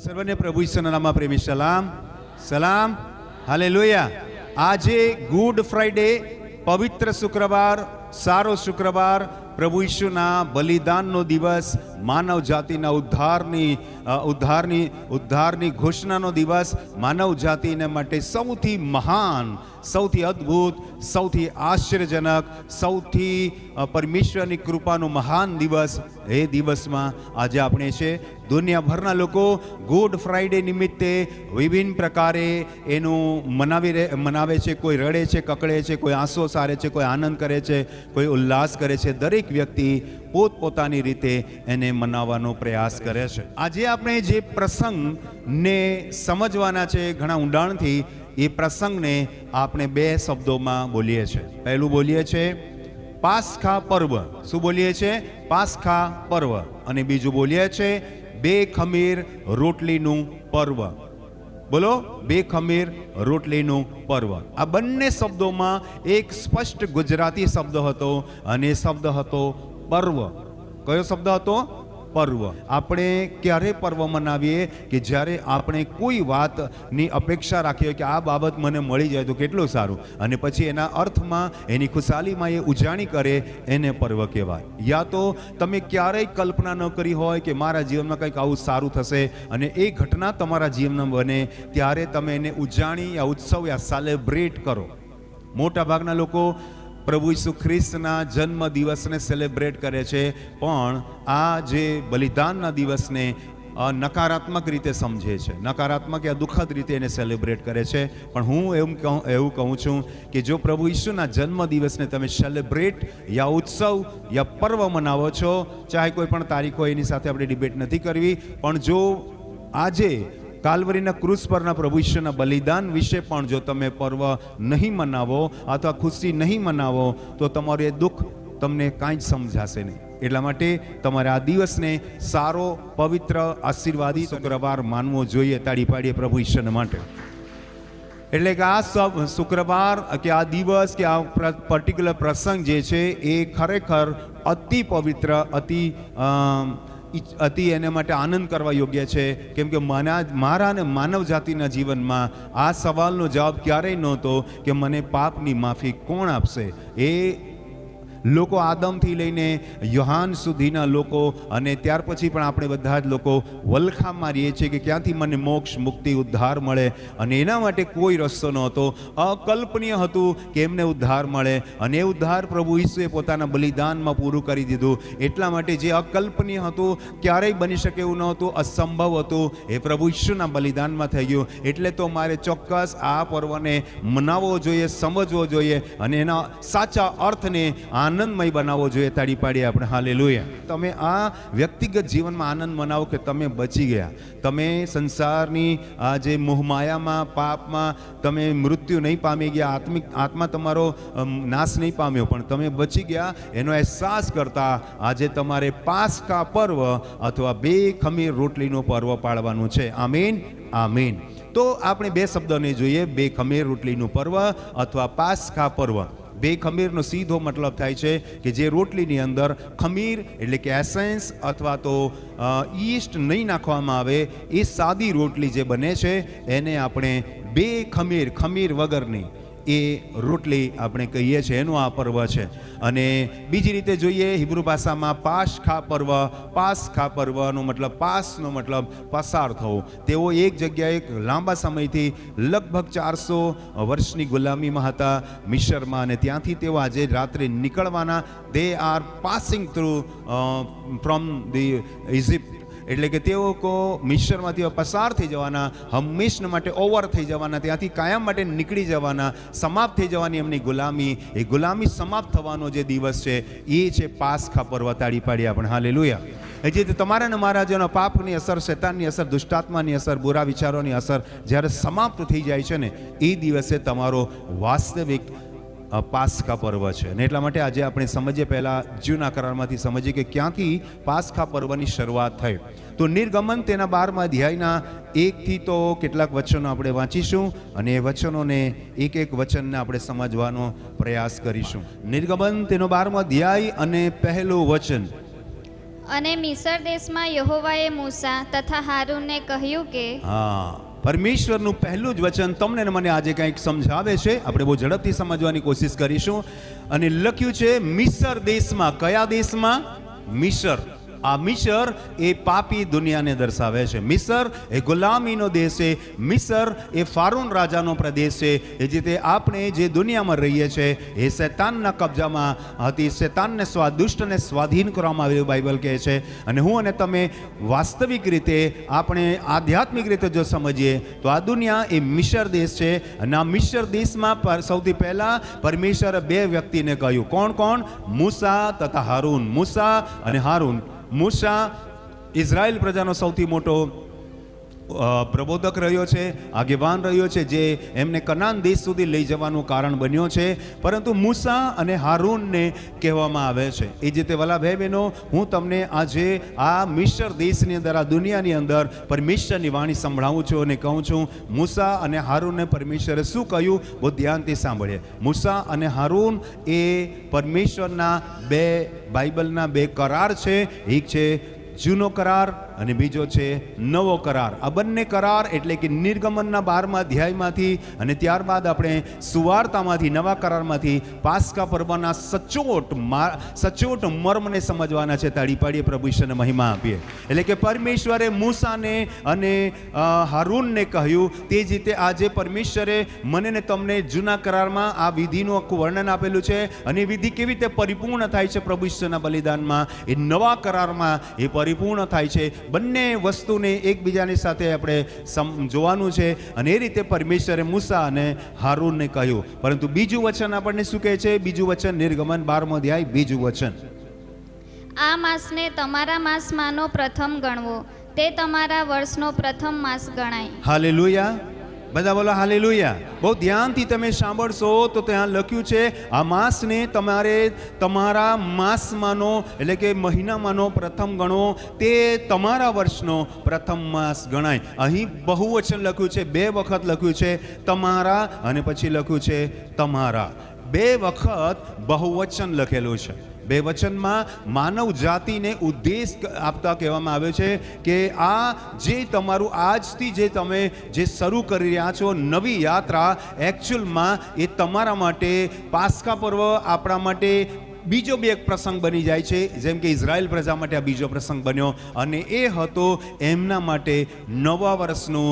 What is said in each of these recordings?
સર્વને પ્રભુ ઈસુના નામમાં પ્રેમી સલામ સલામ હાલેલુયા. આજે ગુડ ફ્રાઈડે, પવિત્ર શુક્રવાર, સારો શુક્રવાર, પ્રભુ ઈસુના બલિદાનનો દિવસ, માનવ જાતિના ઉદ્ધારની ઘોષણાનો દિવસ, માનવ જાતિને માટે સૌથી મહાન, સૌથી અદ્ભુત, સૌથી આશ્ચર્યજનક, સૌથી પરમેશ્વરની કૃપાનો મહાન દિવસ. એ દિવસમાં આજે આપણે છે દુનિયાભરના લોકો ગુડ ફ્રાઈડે નિમિત્તે વિભિન્ન પ્રકારે એનું મનાવે છે. કોઈ રડે છે, કકડે છે, કોઈ આંસુ સારે છે, કોઈ આનંદ કરે છે, કોઈ ઉલ્લાસ કરે છે. દરેક વ્યક્તિ પોતપોતાની રીતે એને મનાવવાનો પ્રયાસ કરે છે. આજે આપણે જે પ્રસંગને સમજવાના છે ઘણા ઊંડાણથી, એ પ્રસંગને આપણે બે શબ્દોમાં બોલીએ છીએ. પહેલું બોલીએ છીએ પાસ્ખા પર્વ. શું બોલીએ છીએ? પાસ્ખા પર્વ. અને બીજું બોલીએ છીએ બે ખમીર રોટલીનું પર્વ. બોલો, બે ખમીર રોટલીનું પર્વ. આ બંને શબ્દોમાં એક સ્પષ્ટ ગુજરાતી શબ્દ હતો, અને શબ્દ હતો પર્વ. કયો શબ્દ હતો? પર્વ. આપણે ક્યારે પર્વ મનાવીએ કે જ્યારે આપણે કોઈ વાતની અપેક્ષા રાખીએ કે આ બાબત મને મળી જાય તો કેટલું સારું, અને પછી એના અર્થમાં, એની ખુશાલીમાં એ ઉજાણી કરે, એને પર્વ કહેવાય. યા તો તમે ક્યારેય કલ્પના ન કરી હોય કે મારા જીવનમાં કંઈક આવું સારું થશે, અને એ ઘટના તમારા જીવનમાં બને, ત્યારે તમે એને ઉજાણી યા ઉત્સવ યા સેલિબ્રેટ કરો. મોટા ભાગના લોકો પ્રભુ ઈસુ ખ્રિસ્તના જન્મ દિવસને સેલિબ્રેટ કરે છે, પણ આ જે બલિદાનના દિવસને નકારાત્મક રીતે સમજે છે, નકારાત્મક યા દુઃખદ રીતે એને સેલિબ્રેટ કરે છે. પણ હું એવું કહું છું કે જો પ્રભુ ઈસુના જન્મ દિવસને તમે સેલિબ્રેટ યા ઉત્સવ યા પર્વ મનાવો છો, ચાહે કોઈ પણ તારીખ હોય, એની સાથે આપણે ડિબેટ નથી કરવી, પણ જો આજે કાલ્વરીના ક્રૂસ પરના પ્રભુ ઈસુના બલિદાન વિશે પણ જો તમે પર્વ નહીં મનાવો અથવા ખુશી નહીં મનાવો, તો તમારું એ દુઃખ તમને કાંઈ જ સમજાશે નહીં. એટલા માટે તમારે આ દિવસને સારો, પવિત્ર, આશીર્વાદી શુક્રવાર માનવો જોઈએ. તાળી પાડીએ પ્રભુ ઈસુના માટે. એટલે કે આ શુક્રવાર કે આ દિવસ કે આ પર્ટિક્યુલર પ્રસંગ જે છે એ ખરેખર અતિ પવિત્ર, અતિ એને માટે આનંદ કરવા યોગ્ય છે. કેમ કે મારા અને માનવ જાતિના જીવનમાં આ સવાલનો જવાબ ક્યારેય નહોતો કે મને પાપની માફી કોણ આપશે. એ લોકો આદમથી લઈને યોહાન સુધીના લોકો, અને ત્યાર પછી પણ આપણે બધા જ લોકો વલખા મારીએ છીએ કે ક્યાંથી મને મોક્ષ, મુક્તિ, ઉદ્ધાર મળે, અને એના માટે કોઈ રસ્તો નહોતો. અકલ્પનીય હતું કે એમને ઉદ્ધાર મળે, અને એ ઉદ્ધાર પ્રભુ ઈસુએ પોતાના બલિદાનમાં પૂરું કરી દીધું. એટલા માટે જે અકલ્પનીય હતું, ક્યારેય બની શકે એવું નહોતું, અસંભવ હતું, એ પ્રભુ ઈસુના બલિદાનમાં થઈ ગયું. એટલે તો મારે ચોક્કસ આ પર્વને મનાવવો જોઈએ, સમજવો જોઈએ, અને એના સાચા અર્થને આનંદમય બનાવવો જોઈએ. તાળી પાડીએ આપણે હાલેલુયા. તમે આ વ્યક્તિગત જીવનમાં આનંદ મનાવો કે તમે બચી ગયા, તમે સંસારની આ જે મોહમાયામાં, પાપમાં તમે મૃત્યુ નહીં પામી ગયા, આત્મા તમારો નાશ નહીં પામ્યો, પણ તમે બચી ગયા, એનો અહેસાસ કરતા આજે તમારે પાસ્ખા પર્વ અથવા બે ખમીર રોટલીનો પર્વ પાળવાનું છે. આમીન, આમીન. તો આપણે બે શબ્દોને જોઈએ, બે ખમીર રોટલીનું પર્વ અથવા પાસ્ખા પર્વ. બે ખમીરનો સીધો મતલબ થાય છે કે જે રોટલીની અંદર ખમીર એટલે કે એસેન્સ અથવા તો ઈસ્ટ નહીં નાખવામાં આવે, એ સાદી રોટલી જે બને છે એને આપણે બે ખમીર વગરની એ રોટલી આપણે કહીએ છીએ, એનો આ પર્વ છે. અને બીજી રીતે જોઈએ હિબ્રુ ભાષામાં પાસ્ખા પર્વનો મતલબ, પાસનો મતલબ પસાર થવું. તેઓ એક જગ્યાએ લાંબા સમયથી લગભગ 400 વર્ષની ગુલામીમાં હતા મિસરમાં, અને ત્યાંથી તેઓ આજે રાત્રે નીકળવાના. They are passing through from the Egypt. એટલે કે તેઓ મિસરમાંથી પસાર થઈ જવાના, હંમેશા માટે ઓવર થઈ જવાના, ત્યાંથી કાયમ માટે નીકળી જવાના, સમાપ્ત થઈ જવાની એમની ગુલામી. એ ગુલામી સમાપ્ત થવાનો જે દિવસ છે એ છે પાસ્ખા પર્વ. તાળી પાડીએ આપણે હાલેલુયા. એ જે તમારા ને મારા જેનો પાપની અસર, શૈતાનની અસર, દુષ્ટાત્માની અસર, બુરા વિચારોની અસર જ્યારે સમાપ્ત થઈ જાય છે ને, એ દિવસે તમારો વાસ્તવિક પાસ્ખા પર્વ છે. અને એટલા માટે આજે આપણે સમજીએ, પહેલાં જૂના કરારમાંથી સમજીએ કે ક્યાંથી પાસ્ખા પર્વની શરૂઆત થઈ. તો નિર્ગમન તેના 12મા અધ્યાયના 1થી તો કેટલાક વચનો આપણે વાંચીશું, અને એ વચનોને એક વચનને આપણે સમજવાનો પ્રયાસ કરીશું. નિર્ગમન તેનો 12મો અધ્યાય અને પહેલું વચન. અને મિસર દેશમાં યહોવાએ મૂસા તથા હારૂનને કહ્યું કે હા, પરમેશ્વરનું પહેલું જ વચન તમને ને મને આજે કંઈક સમજાવે છે. આપણે બહુ ઝડપથી સમજવાની કોશિશ કરીશું. અને લખ્યું છે મિસર દેશમાં. કયા દેશમાં? મિસર. આ મિસર એ પાપી દુનિયાને દર્શાવે છે. મિસર એ ગુલામીનો દેશ છે. મિસર એ ફારૂન રાજાનો પ્રદેશ છે. એ જે તે આપણે જે દુનિયામાં રહીએ છીએ એ શૈતાનના કબજામાં હતી. શૈતાનને દુષ્ટ અને સ્વાધીન કરવામાં આવેલું બાઇબલ કહે છે. અને હું અને તમે વાસ્તવિક રીતે આપણે આધ્યાત્મિક રીતે જો સમજીએ તો આ દુનિયા એ મિસર દેશ છે. અને આ મિસર દેશમાં સૌથી પહેલા પરમેશ્વરે બે વ્યક્તિને કહ્યું. કોણ કોણ? મૂસા તથા હારૂન. મૂસા અને હારૂન. મૂસા ઇઝરાયલ પ્રજાનો સૌથી મોટો પ્રબોધક રહ્યો છે, આગેવાન રહ્યો છે, જે એમને કનાન દેશ સુધી લઈ જવાનું કારણ બન્યો છે. પરંતુ મૂસા અને હારૂનને કહેવામાં આવે છે. એ જે તે વાલા ભાઈ બહેનો, હું તમને આજે આ મિસર દેશની અંદર, આ દુનિયાની અંદર પરમેશ્વરની વાણી સંભળાવું છું અને કહું છું મૂસા અને હારૂનને પરમેશ્વરે શું કહ્યું, બહુ ધ્યાનથી સાંભળીએ. મૂસા અને હારૂન એ પરમેશ્વરના બે બાઇબલના બે કરાર છે. એક છે જૂનો કરાર અને બીજો છે નવો કરાર. આ બંને કરાર એટલે કે નિર્ગમનના 12મા અધ્યાયમાંથી અને ત્યારબાદ આપણે સુવાર્તામાંથી, નવા કરારમાંથી પાસ્કા પર્વના સચોટ મર્મને સમજવાના છે. તાળી પાડીએ, પ્રભુ ઈશ્વરને મહિમા આપીએ. એટલે કે પરમેશ્વરે મૂસાને અને હારૂનને કહ્યું તે જ રીતે આજે પરમેશ્વરે મને ને તમને જૂના કરારમાં આ વિધિનું આખું વર્ણન આપેલું છે. અને વિધિ કેવી રીતે પરિપૂર્ણ થાય છે પ્રભુ ઈશ્વરના બલિદાનમાં, એ નવા કરારમાં એ પરિપૂર્ણ થાય છે. બંને વસ્તુને એકબીજાની સાથે આપણે જોવાનું છે. અને એ રીતે પરમેશ્વરે મૂસા અને હારૂનને કહ્યું. પરંતુ બીજું વચન આપણને શું કહે છે? બીજું વચન નિર્ગમન 12મો અધ્યાય બીજું વચન. આ માસને તમારા માસમાંનો પ્રથમ ગણવો, તે તમારા વર્ષનો પ્રથમ માસ ગણાય. હાલેલુયા. બધા બોલો હાલેલુયા. બહુ ધ્યાનથી તમે સાંભળશો તો ત્યાં લખ્યું છે આ માસને તમારે તમારા માસમાંનો એટલે કે મહિનામાંનો પ્રથમ ગણો, તે તમારા વર્ષનો પ્રથમ માસ ગણાય. અહીં બહુવચન લખ્યું છે, બે વખત લખ્યું છે તમારા અને પછી લખ્યું છે તમારા. બે વખત બહુવચન લખેલું છે. બે વચનમાં માનવ જાતિને ઉદ્દેશ આપતા કહેવામાં આવ્યો છે કે આ જે તમારું આજથી જે તમે જે શરૂ કરી રહ્યા છો નવી યાત્રા, એકચ્યુઅલમાં એ તમારા માટે પાસ્કા પર્વ આપણા માટે બીજો બે એક પ્રસંગ બની જાય છે. જેમ કે ઇઝરાયલ પ્રજા માટે આ બીજો પ્રસંગ બન્યો અને એ હતો એમના માટે નવા વર્ષનો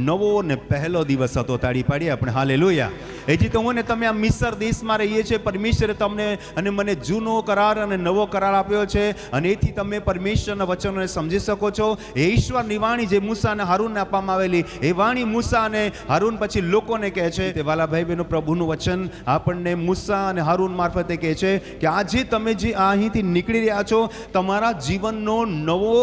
નવો ને પહેલો દિવસ હતો. તાળી પાડીએ આપણે હાલેલુયા. હજી તો હું ને તમે આ મિસર દેશમાં રહીએ છીએ. પરમેશ્વરે તમને અને મને જૂનો કરાર અને નવો કરાર આપ્યો છે અને એથી તમે પરમેશ્વરના વચનોને સમજી શકો છો. એ ઈશ્વરની વાણી જે મૂસા અને હારૂનને આપવામાં આવેલી, એ વાણી મૂસા અને હારૂન પછી લોકોને કહે છે. તે વાલા ભાઈ બહેનો, પ્રભુનું વચન આપણને મૂસા અને હારૂન મારફતે કહે છે કે આજે તમે જે અહીંથી નીકળી રહ્યા છો, તમારા જીવનનો નવો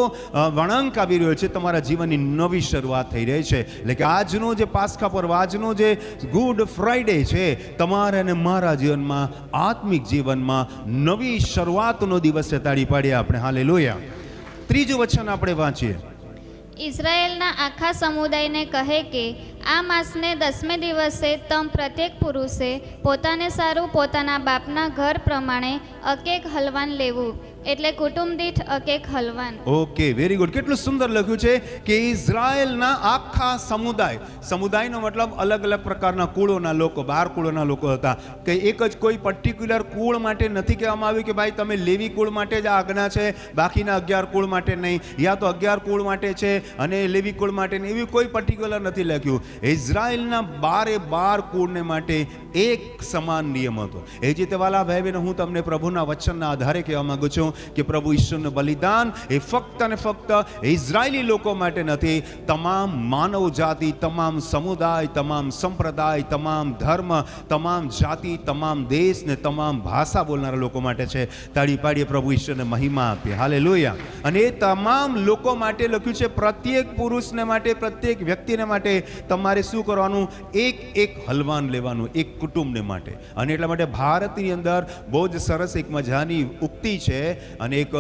વળાંક આવી રહ્યો છે, તમારા જીવનની નવી શરૂઆત થઈ રહી છે. એટલે કે આજનો જે પાસ્કા પર્વ, આજનો જે ગુડ ફ્રાઈડે છે, તમારા અને મારા જીવનમાં, આત્મિક જીવનમાં નવી શરૂઆતનો દિવસ છે. તાળી પાડીએ આપણે હાલેલુયા. ત્રીજું વચન આપણે વાંચીએ. ઇઝરાયેલના આખા સમુદાયને કહે કે આ માસને 10મે દિવસે તમ પ્રત્યેક પુરુષે પોતાને સારું પોતાના બાપના ઘર પ્રમાણે અકેક હલવાન લેવું, એટલે કુટુંબ દીઠ અકેક હલવાન. Okay, very good. કેટલું સુંદર લખ્યું છે કે ઇઝરાયેલના આખા સમુદાય. સમુદાયનો મતલબ અલગ અલગ પ્રકારના કુળોના લોકો, 12 કુળોના લોકો હતા. કે એક જ કોઈ પર્ટિક્યુલર કુળ માટે નથી કહેવામાં આવ્યું કે ભાઈ તમે લેવી કુળ માટે જ આ આજ્ઞા છે, બાકીના 11 કુળ માટે નહીં, યા તો 11 કુળ માટે છે અને લેવી કુળ માટે નહીં, એવી કોઈ પર્ટિક્યુલર નથી લખ્યું. ઇઝરાયેલના 12 કુળને માટે એક સમાન નિયમ હતો. એ જ રીતે વાલા ભાઈ બહેનો, હું તમને પ્રભુના વચનના આધારે કહેવા માંગુ છું કે પ્રભુ ઈશ્વરનું બલિદાન એ ફક્ત અને ફક્ત ઇઝરાયેલી લોકો માટે નથી, તમામ માનવ જાતિ, તમામ સમુદાય, તમામ સંપ્રદાય, તમામ ધર્મ, તમામ જાતિ, તમામ દેશ ને તમામ ભાષા બોલનારા લોકો માટે છે. તાળી પાડીએ, પ્રભુ ઈશ્વરને મહિમા આપીએ. હાલેલુયા. અને એ તમામ લોકો માટે લખ્યું છે, પ્રત્યેક પુરુષને માટે, પ્રત્યેક વ્યક્તિને માટે તમામ તમારે શું કરવાનું? એક એક હલવાન લેવાનું, એક કુટુંબને માટે. અને એટલા માટે ભારતની અંદર બહુ જ સરસ એક મજાની ઉક્તિ છે અને એક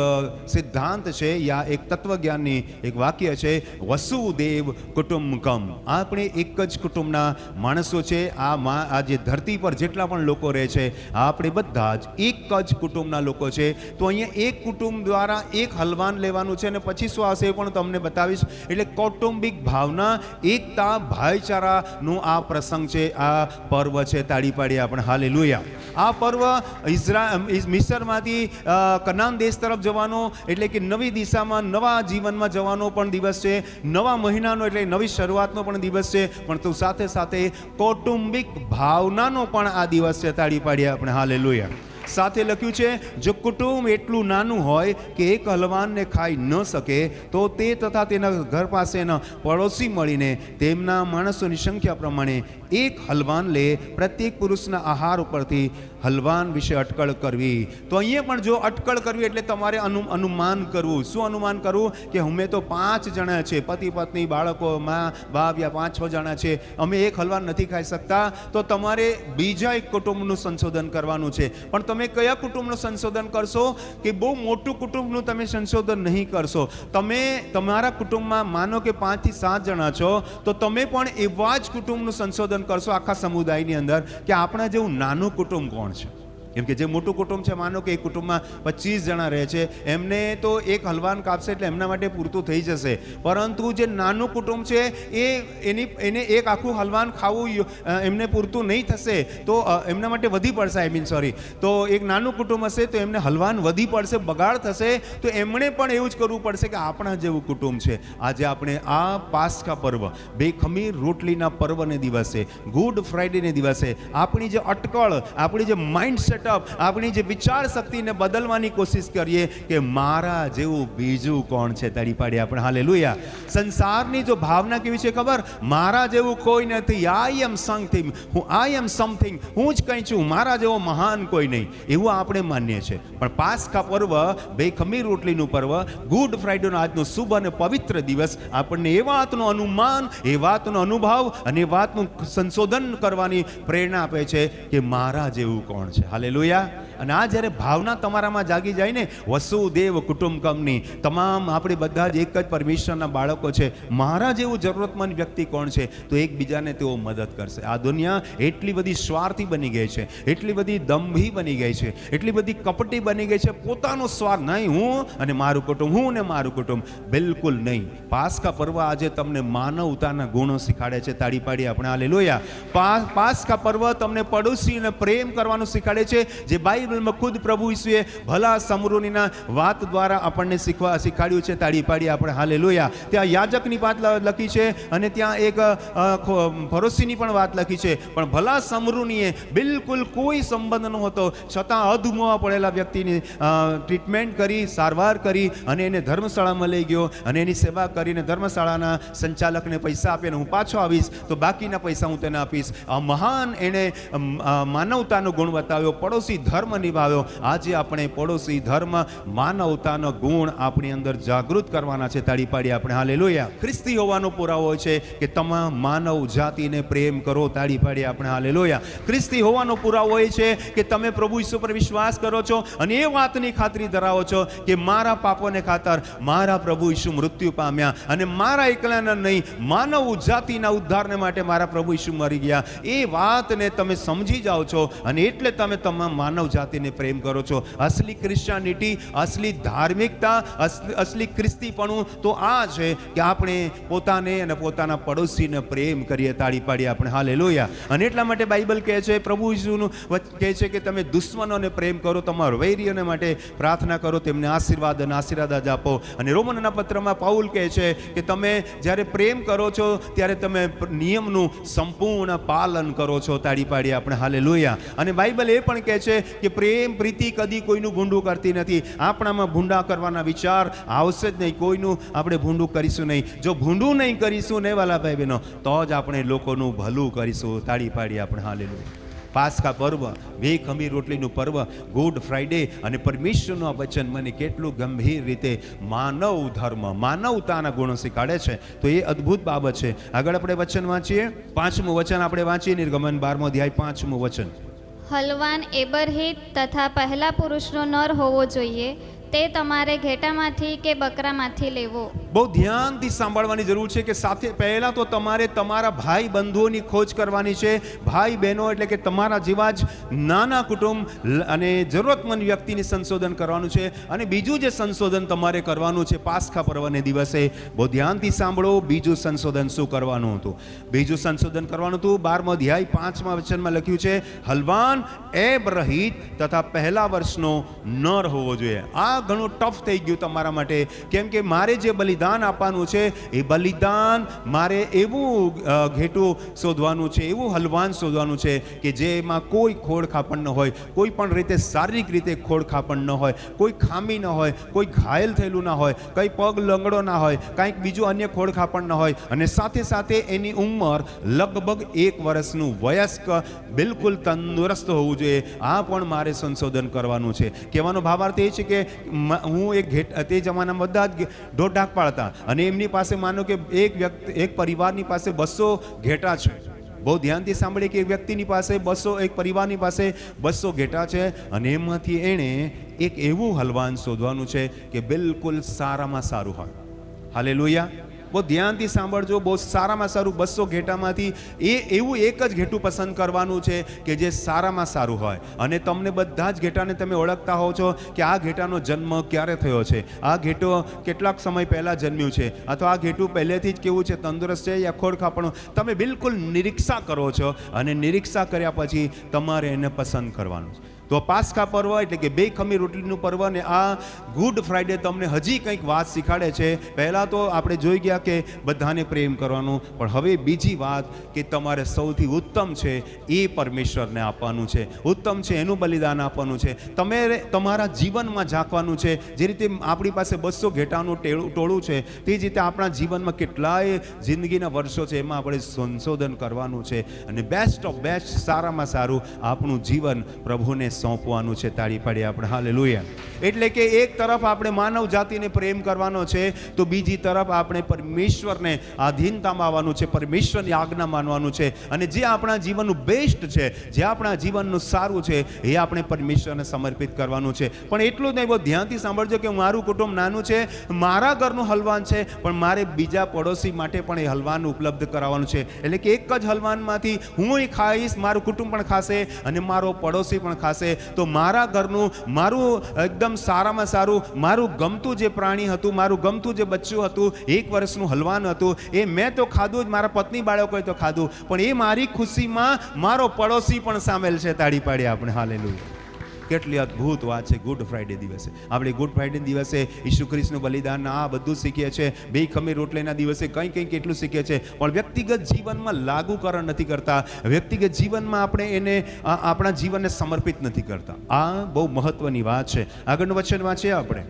સિદ્ધાંત છે, યા એક તત્વજ્ઞાનની એક વાક્ય છે, વસુદેવ કુટુંબકમ. આપણે એક જ કુટુંબના માણસો છે. આ જે ધરતી પર જેટલા પણ લોકો રહે છે, આપણે બધા જ એક જ કુટુંબના લોકો છે. તો અહીંયા એક કુટુંબ દ્વારા એક હલવાન લેવાનું છે અને પછી શું આવશે એ પણ તમને બતાવીશ. એટલે કૌટુંબિક ભાવના, એકતા, ભાઈચારાનું આ પ્રસંગ છે, આ પર્વ છે. તાળી પાડીએ આપણે હાલેલુયા. આ પર્વ મિસરમાંથી કનાન દેશ તરફ જવાનો, એટલે કે નવી દિશામાં, નવા જીવનમાં જવાનો પણ દિવસ છે. નવા મહિનાનો એટલે નવી શરૂઆતનો પણ દિવસ છે, પણ તો સાથે સાથે કૌટુંબિક ભાવનાનો પણ આ દિવસ છે. તાળી પાડીએ આપણે હાલેલુયા. સાથે લખ્યું છે, જો કુટુંબ એટલું નાનું હોય કે એક હલવાનને ખાઈ ન શકે, તો તે તથા તેના ઘર પાસેના પડોશી મળીને તેમના માણસોની સંખ્યા પ્રમાણે એક હલવાન લે. પ્રત્યેક પુરુષના આહાર ઉપરથી હલવાન વિશે અટકળ કરવી. તો અહીંયા પણ જો અટકળ કરવી એટલે તમારે અનુમાન કરવું. શું અનુમાન કરવું? કે અમે તો 5 જણા છે, પતિ પત્ની, બાળકો, મા બાપ, યા 5-6 જણા છે, અમે એક હલવાન નથી ખાઈ શકતા. તો તમારે બીજા એક કુટુંબનું સંશોધન કરવાનું છે. પણ તમે કયા કુટુંબનું સંશોધન કરશો? કે બહુ મોટું કુટુંબનું તમે સંશોધન નહીં કરશો. તમે તમારા કુટુંબમાં માનો કે 5 થી 7 જણા છો, તો તમે પણ એવા જ કુટુંબનું સંશોધન કરશો આખા સમુદાયની અંદર, કે આપણા જેવું નાનું કુટુંબ કોણ છે. કેમ કે જે મોટું કુટુંબ છે, માનો કે એક કુટુંબમાં 25 જણા રહે છે, એમને તો એક હલવાન કાપશે એટલે એમના માટે પૂરતું થઈ જશે. પરંતુ જે નાનું કુટુંબ છે, એને એક આખું હલવાન ખાવું એમને પૂરતું નહીં થશે, તો એમના માટે વધી પડશે. તો એક નાનું કુટુંબ હશે તો એમને હલવાન વધી પડશે, બગાડ થશે. તો એમણે પણ એવું જ કરવું પડશે કે આપણા જેવું કુટુંબ છે. આજે આપણે આ પાસ્કા પર્વ, બે ખમીર રોટલીના પર્વને દિવસે, ગુડ ફ્રાઈડેને દિવસે આપણી જે અટકળ, આપણી જે માઇન્ડસેટ, આપણી જે વિચાર શક્તિને બદલવાની કોશિશ કરીએ કે મારા જેવું બીજું કોણ છે. તાળી પાડીએ આપણે હાલેલુયા. સંસારની જો ભાવના કેવી છે ખબર? મારા જેવું કોઈ નથી. આઈ એમ સમથિંગ, હું જ કંઈ છું, મારા જેવો મહાન કોઈ નહીં, એવું આપણે માનીએ છીએ. પણ પાસ્કા પર્વ, બે ખમીર રોટલીનું પર્વ, ગુડ ફ્રાઈડેનો આજનો શુભ અને પવિત્ર દિવસ આપણને એ વાતનો અનુમાન, એ વાતનો અનુભવ અને એ વાતનું સંશોધન કરવાની પ્રેરણા આપે છે કે મારા જેવું કોણ છે. હાલેલુયા. અને આ જ્યારે ભાવના તમારામાં જાગી જાય ને, વસુદેવ કુટુંબકમની, તમામ આપણે બધા જ એક જ પરમેશ્વરના બાળકો છે, મારા જેવું જરૂરતમંદ વ્યક્તિ કોણ છે, તો એકબીજાને તેઓ મદદ કરશે. આ દુનિયા એટલી બધી સ્વાર્થી બની ગઈ છે, એટલી બધી દંભી બની ગઈ છે, એટલી બધી કપટી બની ગઈ છે. પોતાનો સ્વાર્થ નહીં, હું અને મારું કુટુંબ, હું અને મારું કુટુંબ, બિલકુલ નહીં. પાસ્કા પર્વ આજે તમને માનવતાના ગુણો શીખાડે છે. તાળી પાડીએ આપણે હાલેલુયા. પાસ્કા પર્વ તમને પડોશીને પ્રેમ કરવાનું શીખાડે છે, જે બાઇબલમાં ખુદ પ્રભુ ઈસુએ ભલા સમૃદ્ધિના વાત દ્વારા આપણને શીખવાડ્યું છે. તાળી પાડીએ આપણે હાલેલુયા. ત્યાં યાજકની વાત લખી છે અને ત્યાં એક ફરોશીની પણ વાત લખી છે. પણ ભલા સમૃદ્ધિએ બિલકુલ કોઈ સંબંધ નહોતો, છતાં અધમોવા પડેલા વ્યક્તિની ટ્રીટમેન્ટ કરી, સારવાર કરી અને એને ધર્મશાળામાં લઈ ગયો અને એની સેવા કરીને ધર્મશાળાના સંચાલકને પૈસા આપી અને હું પાછો આવીશ તો બાકીના પૈસા હું તેને આપીશ. આ મહાન એણે માનવતાનો ગુણ બતાવ્યો, પડોશી ધર્મ નિભાવ્યો. આજે આપણે પડોશી ધર્મ, માનવતાનો ગુણ આપણી અંદર જાગૃત કરવાના છે. તાળી પાડીએ આપણે હાલેલુયા. ખ્રિસ્તી હોવાનો પુરાવો છે કે તમામ માનવ જાતિને પ્રેમ કરો. તાળી પાડીએ આપણે હાલેલુયા. ખ્રિસ્તી હોવાનો પુરાવો એ છે કે તમે પ્રભુ ઈસુ પર વિશ્વાસ કરો છો અને એ વાતની ખાતરી ધરાવો છો કે મારા પાપોને ખાતર મારા પ્રભુ ઈસુ મૃત્યુ પામ્યા અને મારા એકલાના નહીં, માનવ જાતિના ઉદ્ધારને માટે મારા પ્રભુ ઈસુ મરી ગયા. એ વાતને તમે સમજી જાઓ છો અને એટલે તમે તમામ માનવ જાતિને પ્રેમ કરો છો. અસલી ક્રિશ્ચિયાનિટી, અસલી ધાર્મિકતા, અસલી ખ્રિસ્તીપણું તો આ છે કે આપણે પોતાને અને પોતાના પડોશીને પ્રેમ કરીએ. તાળી પાડીએ આપણે હાલેલુયા. અને એટલા માટે બાઇબલ કહે છે, પ્રભુ ઈસુનું કહે છે કે તમે દુશ્મનોને પ્રેમ કરો, તમારા વૈરીઓને માટે પ્રાર્થના કરો, તેમને આશીર્વાદ જ આપો. અને રોમનના પત્રમાં પાઉલ કહે છે કે તમે જ્યારે પ્રેમ કરો છો ત્યારે તમે નિયમનું સંપૂર્ણ પાલન કરો છો. તાળી પાડીએ આપણે હાલેલુયા. અને બાઇબલ એ પણ કહે છે કે પ્રેમ પ્રીતિ કદી કોઈનું ભૂંડું કરતી નથી. આપણામાં ભૂંડા કરવાના વિચાર આવશે જ નહીં, કોઈનું આપણે ભૂંડું કરીશું નહીં. જો ભૂંડું નહીં કરીશું ને વાલા ભાઈ બહેનો, તો જ આપણે લોકોનું ભલું કરીશું. તાળી પાડીએ આપણે હાલેલુયા. પાસ્કા પર્વ, બે ખમીર રોટલીનું પર્વ, ગુડ ફ્રાઈડે અને પરમેશ્વરનું આ વચન મને કેટલું ગંભીર રીતે માનવ ધર્મ, માનવતાના ગુણો શીખાડે છે. તો એ અદ્ભુત બાબત છે. આગળ આપણે વચન વાંચીએ. 5મું વચન આપણે વાંચીએ, નિર્ગમન 12મો અધ્યાય 5મું વચન. હલવાન એબરહિત તથા પહેલા પુરુષનો નર હોવો જોઈએ, તે તમારે ઘેટામાંથી કે બકરામાંથી લેવો. બહુ ધ્યાનથી સાંભળવાની જરૂર છે કે સાથે પહેલા તો તમારે તમારા ભાઈ બંધુઓની ખોજ કરવાની છે. ભાઈ બહેનો એટલે કે તમારા જેવા જ નાના કુટુંબ અને જરૂરતમંદ વ્યક્તિની સંશોધન કરવાનું છે. અને બીજું જે સંશોધન તમારે કરવાનું છે પાસ્કા પર્વને દિવસે, બહુ ધ્યાનથી સાંભળો. બીજું સંશોધન શું કરવાનું હતું? બીજું સંશોધન કરવાનું હતું 12મો અધ્યાય 5મા વચનમાં લખ્યું છે, હલવાન એબરહિત તથા પહેલા વર્ષનો નર હોવો જોઈએ. આ ઘણું ટફ થઈ ગયું તમારા માટે, કેમ કે મારે જે બલિદાન આપવાનું છે એ બલિદાન મારે એવું ઘેટું શોધવાનું છે, એવું હલવાન શોધવાનું છે કે જેમાં કોઈ ખોડ ખાપણ ન હોય, કોઈ પણ રીતે શારીરિક રીતે ખોડ ખાપણ ન હોય, કોઈ ખામી ન હોય, કોઈ ઘાયલ થયેલું ના હોય, કંઈ પગ લંગડો ના હોય, કંઈક બીજું અન્ય ખોડ ખાપણ ન હોય, અને સાથે સાથે એની ઉંમર લગભગ 1 વર્ષનું વયસ્ક બિલકુલ તંદુરસ્ત હોવું જોઈએ. આ પણ મારે સંશોધન કરવાનું છે. કહેવાનો ભાવાર્થ એ છે કે હું એક તે જમાનામાં બધા જ ઢોર પાળતા, અને એમની પાસે માનો કે એક પરિવારની પાસે 200 ઘેટા છે. બહુ ધ્યાનથી સાંભળીએ કે એક વ્યક્તિની પાસે 200, એક પરિવારની પાસે 200 ઘેટા છે, અને એમાંથી એણે એક એવું હલવાન શોધવાનું છે કે બિલકુલ સારામાં સારું હોય. હાલેલુયા. બહુ ધ્યાનથી સાંભળજો. બહુ સારામાં સારું 200 ઘેટામાંથી એવું એક જ ઘેટું પસંદ કરવાનું છે કે જે સારામાં સારું હોય. અને તમને બધા જ ઘેટાને તમે ઓળખતા હોવ છો કે આ ઘેટાનો જન્મ ક્યારે થયો છે, આ ઘેટો કેટલાક સમય પહેલાં જન્મ્યું છે, અથવા આ ઘેટું પહેલેથી જ કેવું છે, તંદુરસ્ત છે યા ખોડ ખાપણું. તમે બિલકુલ નિરીક્ષા કરો છો, અને નિરીક્ષા કર્યા પછી તમારે એને પસંદ કરવાનું છે. તો પાસ્કા પર્વ એટલે કે બે ખમીર રોટલીનું પર્વ અને આ ગુડ ફ્રાઈડે તમને હજી કંઈક વાત શીખાડે છે. પહેલાં તો આપણે જોઈ ગયા કે બધાને પ્રેમ કરવાનું, પણ હવે બીજી વાત કે તમારે સૌથી ઉત્તમ છે એ પરમેશ્વરને આપવાનું છે, ઉત્તમ છે એનું બલિદાન આપવાનું છે. તમે તમારા જીવનમાં ઝાંકવાનું છે. જે રીતે આપણી પાસે 200 ઘેટાનું ટોળું છે, તે જ રીતે આપણા જીવનમાં કેટલાય જિંદગીના વર્ષો છે, એમાં આપણે સંશોધન કરવાનું છે, અને બેસ્ટ ઓફ બેસ્ટ, સારામાં સારું આપણું જીવન પ્રભુને સોંપવાનું છે. તાળી પાડીએ આપણે. હાલેલુયા. એટલે કે એક તરફ આપણે માનવ જાતિને પ્રેમ કરવાનો છે, તો બીજી તરફ આપણે પરમેશ્વરને આધીનતામાં આવવાનું છે, પરમેશ્વરની આજ્ઞા માનવાનું છે, અને જે આપણા જીવનનું બેસ્ટ છે, જે આપણા જીવનનું સારું છે, એ આપણે પરમેશ્વરને સમર્પિત કરવાનું છે. પણ એટલું જ નહીં, બહુ ધ્યાનથી સાંભળજો કે મારું કુટુંબ નાનું છે, મારા ઘરનું હલવાન છે, પણ મારે બીજા પડોશી માટે પણ એ હલવાન ઉપલબ્ધ કરાવવાનું છે. એટલે કે એક જ હલવાનમાંથી હું ખાઈશ, મારું કુટુંબ પણ ખાશે, અને મારો પડોશી પણ ખાશે. તો મારા ઘરનું, મારું એકદમ સારામાં સારું, મારું ગમતું જે પ્રાણી હતું, મારું ગમતું જે બચ્ચું હતું, 1 વર્ષનું હલવાન હતું, એ મેં તો ખાધું જ, મારા પત્ની બાળકોએ તો ખાધું, પણ એ મારી ખુશીમાં મારો પડોશી પણ સામેલ છે. તાળી પાડીએ આપણે. હાલેલુયા. કેટલી અદ્ભુત વાત છે. ગુડ ફ્રાઈડે દિવસે આપણે ગુડ ફ્રાઈડે દિવસે ઈસુ ખ્રિસ્તનું બલિદાન આ બધું શીખીએ છીએ. બે ખમીર રોટલીના દિવસે કંઈ કેટલું શીખીએ છીએ, પણ વ્યક્તિગત જીવનમાં લાગુકરણ નથી કરતા. વ્યક્તિગત જીવનમાં આપણે એને આપણા જીવનને સમર્પિત નથી કરતા. આ બહુ મહત્વની વાત છે. આગળનું વચન વાંચીએ આપણે.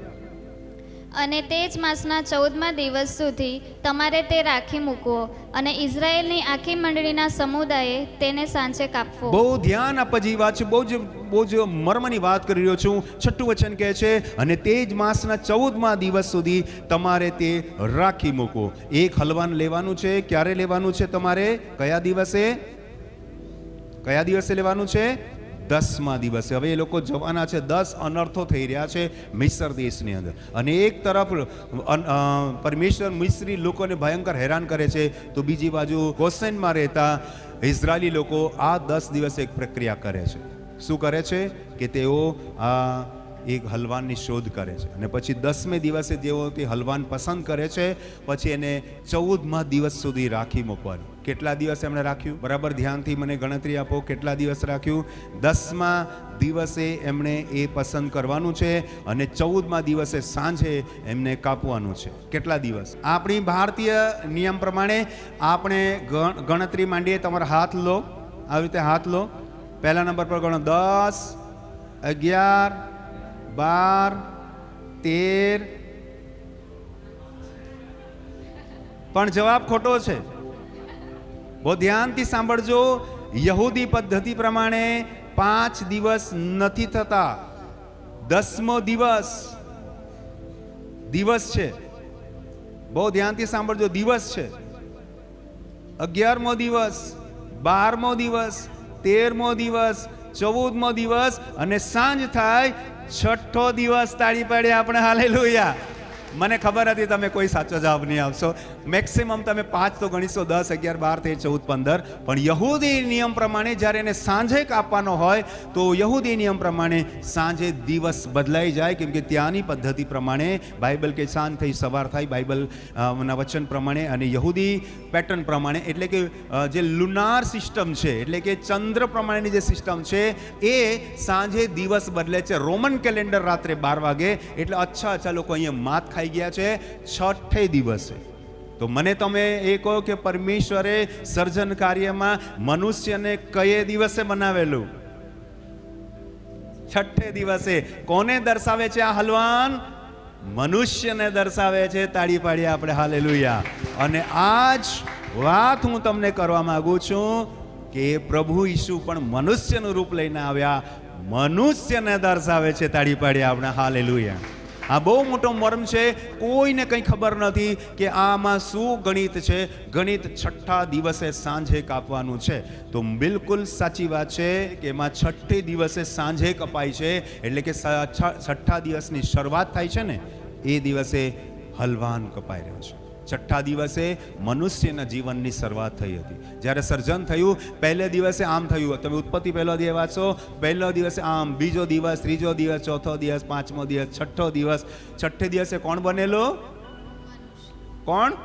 અને તે જ માસના 14મા દિવસ સુધી તમારે તે રાખી મૂકવો, અને ઇઝરાયેલની આખી મંડળીના સમુદાયે તેને સાંજે કાપવો. બહુ ધ્યાન આપવા જેવી વાત છે. બહુ જ મર્મની વાત કરી રહ્યો છું. 6મું વચન કહે છે, અને તે જ માસના 14મા દિવસ સુધી તમારે તે રાખી મૂકવો. એક હલવાન લેવાનું છે. ક્યારે લેવાનું છે તમારે? કયા દિવસે? કયા દિવસે લેવાનું છે? 10મા દિવસે. હવે એ લોકો જવાના છે. 10 અનર્થો થઈ રહ્યા છે મિસ્ર દેશની અંદર, અને એક તરફ પરમેશ્વર મિસ્રી લોકોને ભયંકર હેરાન કરે છે, તો બીજી બાજુ ગોસેનમાં રહેતા ઇઝરાયલી લોકો આ 10 દિવસે એક પ્રક્રિયા કરે છે. શું કરે છે કે તેઓ આ એક હલવાનની શોધ કરે છે, અને પછી 10મે દિવસે જેઓ તે હલવાન પસંદ કરે છે, પછી એને 14મા દિવસ સુધી રાખી મૂકવાનું. કેટલા દિવસ એમણે રાખ્યું? બરાબર ધ્યાનથી મને ગણતરી આપો. કેટલા દિવસ રાખ્યું? 10મા દિવસે એમણે એ પસંદ કરવાનું છે, અને 14મા દિવસે સાંજે એમને કાપવાનું છે. કેટલા દિવસ? આપણી ભારતીય નિયમ પ્રમાણે આપણે ગણતરી માંડીએ. તમારા હાથ લો, આવી રીતે હાથ લો. પહેલા નંબર પર ગણો. 10, 11, 12, 13. પણ જવાબ ખોટો છે. બહુ ધ્યાનથી સાંભળજો. યહૂદી પદ્ધતિ પ્રમાણે 5 દિવસ નથી થતા. 10મો દિવસ છે. બહુ ધ્યાનથી સાંભળજો, દિવસ છે. 11મો દિવસ, 12મો દિવસ, 13મો દિવસ, 14મો દિવસ અને સાંજ થાય 6ઠ્ઠો દિવસ. તાળી પાડીએ આપણે હાલેલુયા. મને ખબર હતી તમે કોઈ સાચો જવાબ નહીં આપશો. મેક્સિમમ તમે 5 તો ગણીશો, 10, 11, 12, 13, 14, 15. પણ યહૂદી નિયમ પ્રમાણે જ્યારે એને સાંજે કાપવાનો હોય તો યહૂદી નિયમ પ્રમાણે સાંજે દિવસ બદલાઈ જાય, કેમ કે ત્યાંની પદ્ધતિ પ્રમાણે બાઇબલ કે સાંજ થઈ સવાર થાય બાઇબલ ના વચન પ્રમાણે, અને યહૂદી પેટર્ન પ્રમાણે, એટલે કે જે લુનાર સિસ્ટમ છે, એટલે કે ચંદ્ર પ્રમાણેની જે સિસ્ટમ છે એ સાંજે દિવસ બદલે છે. રોમન કેલેન્ડર રાત્રે 12 વાગે, એટલે અચ્છા લોકો અહીંયા માત ખાઈ ગયા છે 6ઠ્ઠે દિવસે. તો મને તમે એ કહો કે પરમેશ્વરે સર્જન કાર્યમાં મનુષ્યને કયે દિવસે બનાવેલું? 6ઠ્ઠે દિવસે. કોને દર્શાવે છે આ હલવાન? મનુષ્યને દર્શાવે છે. તાળી પાડીએ આપણે હાલેલુયા. અને આજ વાત હું તમને કરવા માંગુ છું કે પ્રભુ ઈસુ પણ મનુષ્યનું રૂપ લઈને આવ્યા, મનુષ્યને દર્શાવે છે. તાળી પાડીએ આપણે હાલેલુયા. આ બહુ મોટો મર્મ છે. કોઈને કંઈ ખબર નથી કે આમાં શું ગણિત છે. ગણિત 6ઠ્ઠા દિવસે સાંજે કાપવાનું છે. તો બિલકુલ સાચી વાત છે કે એમાં 6ઠ્ઠે દિવસે સાંજે કપાય છે, એટલે કે 6ઠ્ઠા દિવસની શરૂઆત થાય છે ને એ દિવસે હલવાન કપાઈ રહ્યો છે. 6ઠ્ઠા દિવસે મનુષ્યના જીવનની શરૂઆત થઈ હતી. જ્યારે સર્જન થયું પહેલે દિવસે આમ થયું. તમે ઉત્પત્તિ પહેલો દિવસ વાંચો, પહેલો દિવસે આમ, બીજો દિવસ, ત્રીજો દિવસ, ચોથો દિવસ, 5મો દિવસ, 6ઠ્ઠો દિવસ. 6ઠ્ઠે દિવસે કોણ બનેલો? કોણ?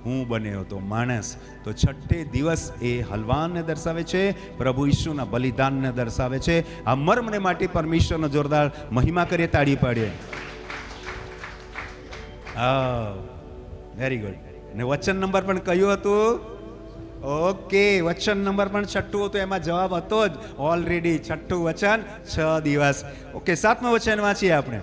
હું બન્યો હતો, માણસ. તો 6ઠ્ઠે દિવસ એ હલવાનને દર્શાવે છે, પ્રભુ ઈસુના બલિદાનને દર્શાવે છે. આ મર્મને માટે પરમેશ્વરનો જોરદાર મહિમા કરીએ, તાળી પાડીએ. Very good. અને વચન નંબર પણ કયું હતું? ઓકે, વચન નંબર પણ 6ઠ્ઠું હતું. એમાં જવાબ હતો જ ઓલરેડી. 6ઠ્ઠું વચન 6 દિવસ. ઓકે, 7મું વચન વાંચીએ આપણે.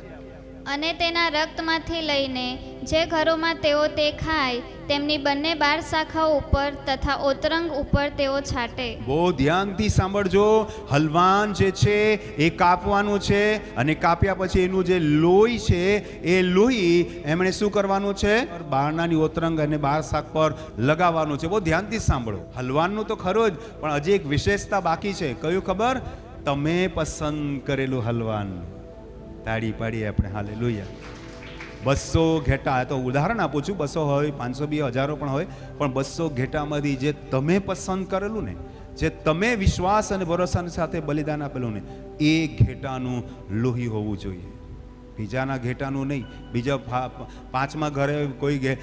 અને તેના રક્તમાંથી લઈને જે ઘરોમાં તેઓ તે ખાય તેમની બંને 12 શાખાઓ ઉપર તથા ઓતરંગ ઉપર તેઓ છાંટે. બહુ ધ્યાનથી સાંભળજો. હલવાન જે છે એ કાપવાનું છે, અને કાપ્યા પછી એનું જે લોહી છે એ લોહી એમણે શું કરવાનું છે? બારણાની ઓતરંગ અને 12 શાખ પર લગાવવાનું છે. બહુ ધ્યાનથી સાંભળો. હલવાનનું તો ખરું જ, પણ હજી એક વિશેષતા બાકી છે. કયું ખબર? તમે પસંદ કરેલું હલવાન. તાળી પાડીએ આપણે હાલેલુયા. 200 ઘેટા, તો ઉદાહરણ આપું છું, 200 હોય, 500 બી, હજારો પણ હોય, પણ 200 ઘેટામાંથી જે તમે પસંદ કરેલું ને, જે તમે વિશ્વાસ અને ભરોસાની સાથે બલિદાન આપેલું ને, એ ઘેટાનું લોહી હોવું જોઈએ. બીજાના ઘેટાનું નહીં. બીજા 5મા ઘરે કોઈ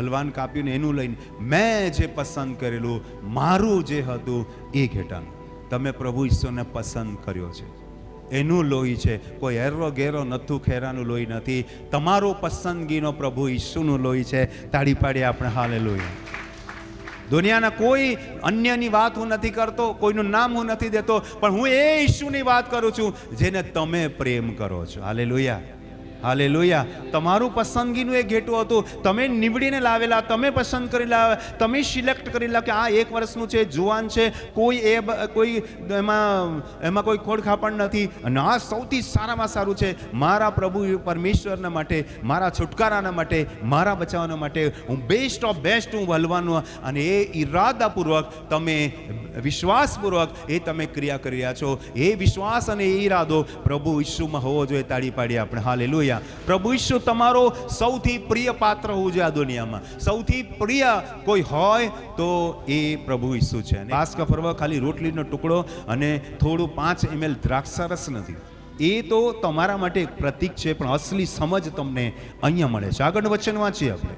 હલવાન કાપ્યું ને એનું લઈને, મેં જે પસંદ કરેલું, મારું જે હતું એ ઘેટાનું. તમે પ્રભુ ઈશ્વરને પસંદ કર્યો છે, એનું લોહી છે. કોઈ એરો ગેરો નથું ખેરાનું લોહી નથી. તમારો પસંદગીનો પ્રભુ ઈસુનું લોહી છે. તાળી પાડીએ આપણે હાલેલુયા. દુનિયાના કોઈ અન્યની વાત હું નથી કરતો, કોઈનું નામ હું નથી દેતો, પણ હું એ ઈસુની વાત કરું છું જેને તમે પ્રેમ કરો છો. Hallelujah, hallelujah. તમારું પસંદગીનું એક ઘેટું હતું. તમે નીવડીને લાવેલા, તમે પસંદ કરી લાવેલા, તમે સિલેક્ટ કરેલા કે આ 1 વર્ષનું છે, જુવાન છે, કોઈ એમાં કોઈ ખોડખાપણ નથી, અને આ સૌથી સારામાં સારું છે મારા પ્રભુ પરમેશ્વરના માટે, મારા છુટકારાના માટે, મારા બચાવવાના માટે. હું બેસ્ટ ઓફ બેસ્ટ હું હલવાનું. અને એ ઈરાદાપૂર્વક તમે, વિશ્વાસપૂર્વક એ તમે ક્રિયા કરી રહ્યા છો. એ વિશ્વાસ અને એ ઈરાદો પ્રભુ ઈસુમાં હોવો જોઈએ. તાળી પાડીએ આપણે હાલેલુયા. પ્રભુ ઈસુ તમારો સૌથી પ્રિય પાત્ર હોવું જોઈએ. આ દુનિયામાં સૌથી પ્રિય કોઈ હોય તો એ પ્રભુ ઈસુ છે. પાસ્કા પર્વ ખાલી રોટલીનો ટુકડો અને થોડું 5 ml દ્રાક્ષરસ નથી. એ તો તમારા માટે એક પ્રતીક છે, પણ અસલી સમજ તમને અહીંયા મળે છે. આગળનું વચન વાંચીએ આપણે.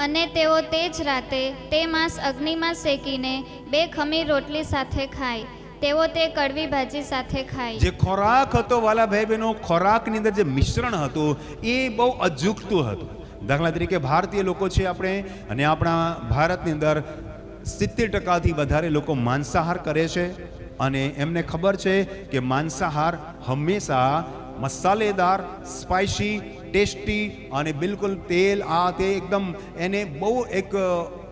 અને તેઓ તે જ રાતે તે માંસ અગ્નિમાં શેકીને 2 ખમીર રોટલી સાથે ખાય. તેઓ તે કડવી ભાજી સાથે ખાય. જે ખોરાક હતો વાલા ભાઈ બહેનો, ખોરાકની અંદર જે મિશ્રણ હતું એ બહુ અજુગતું હતું. દાખલા તરીકે ભારતીય લોકો છે આપણે, અને આપણા ભારતની અંદર 70% વધારે લોકો માંસાહાર કરે છે. અને એમને ખબર છે કે માંસાહાર હંમેશા મસાલેદાર, સ્પાઇસી, ટેસ્ટી અને બિલકુલ તેલ આ તે એકદમ એને બહુ એક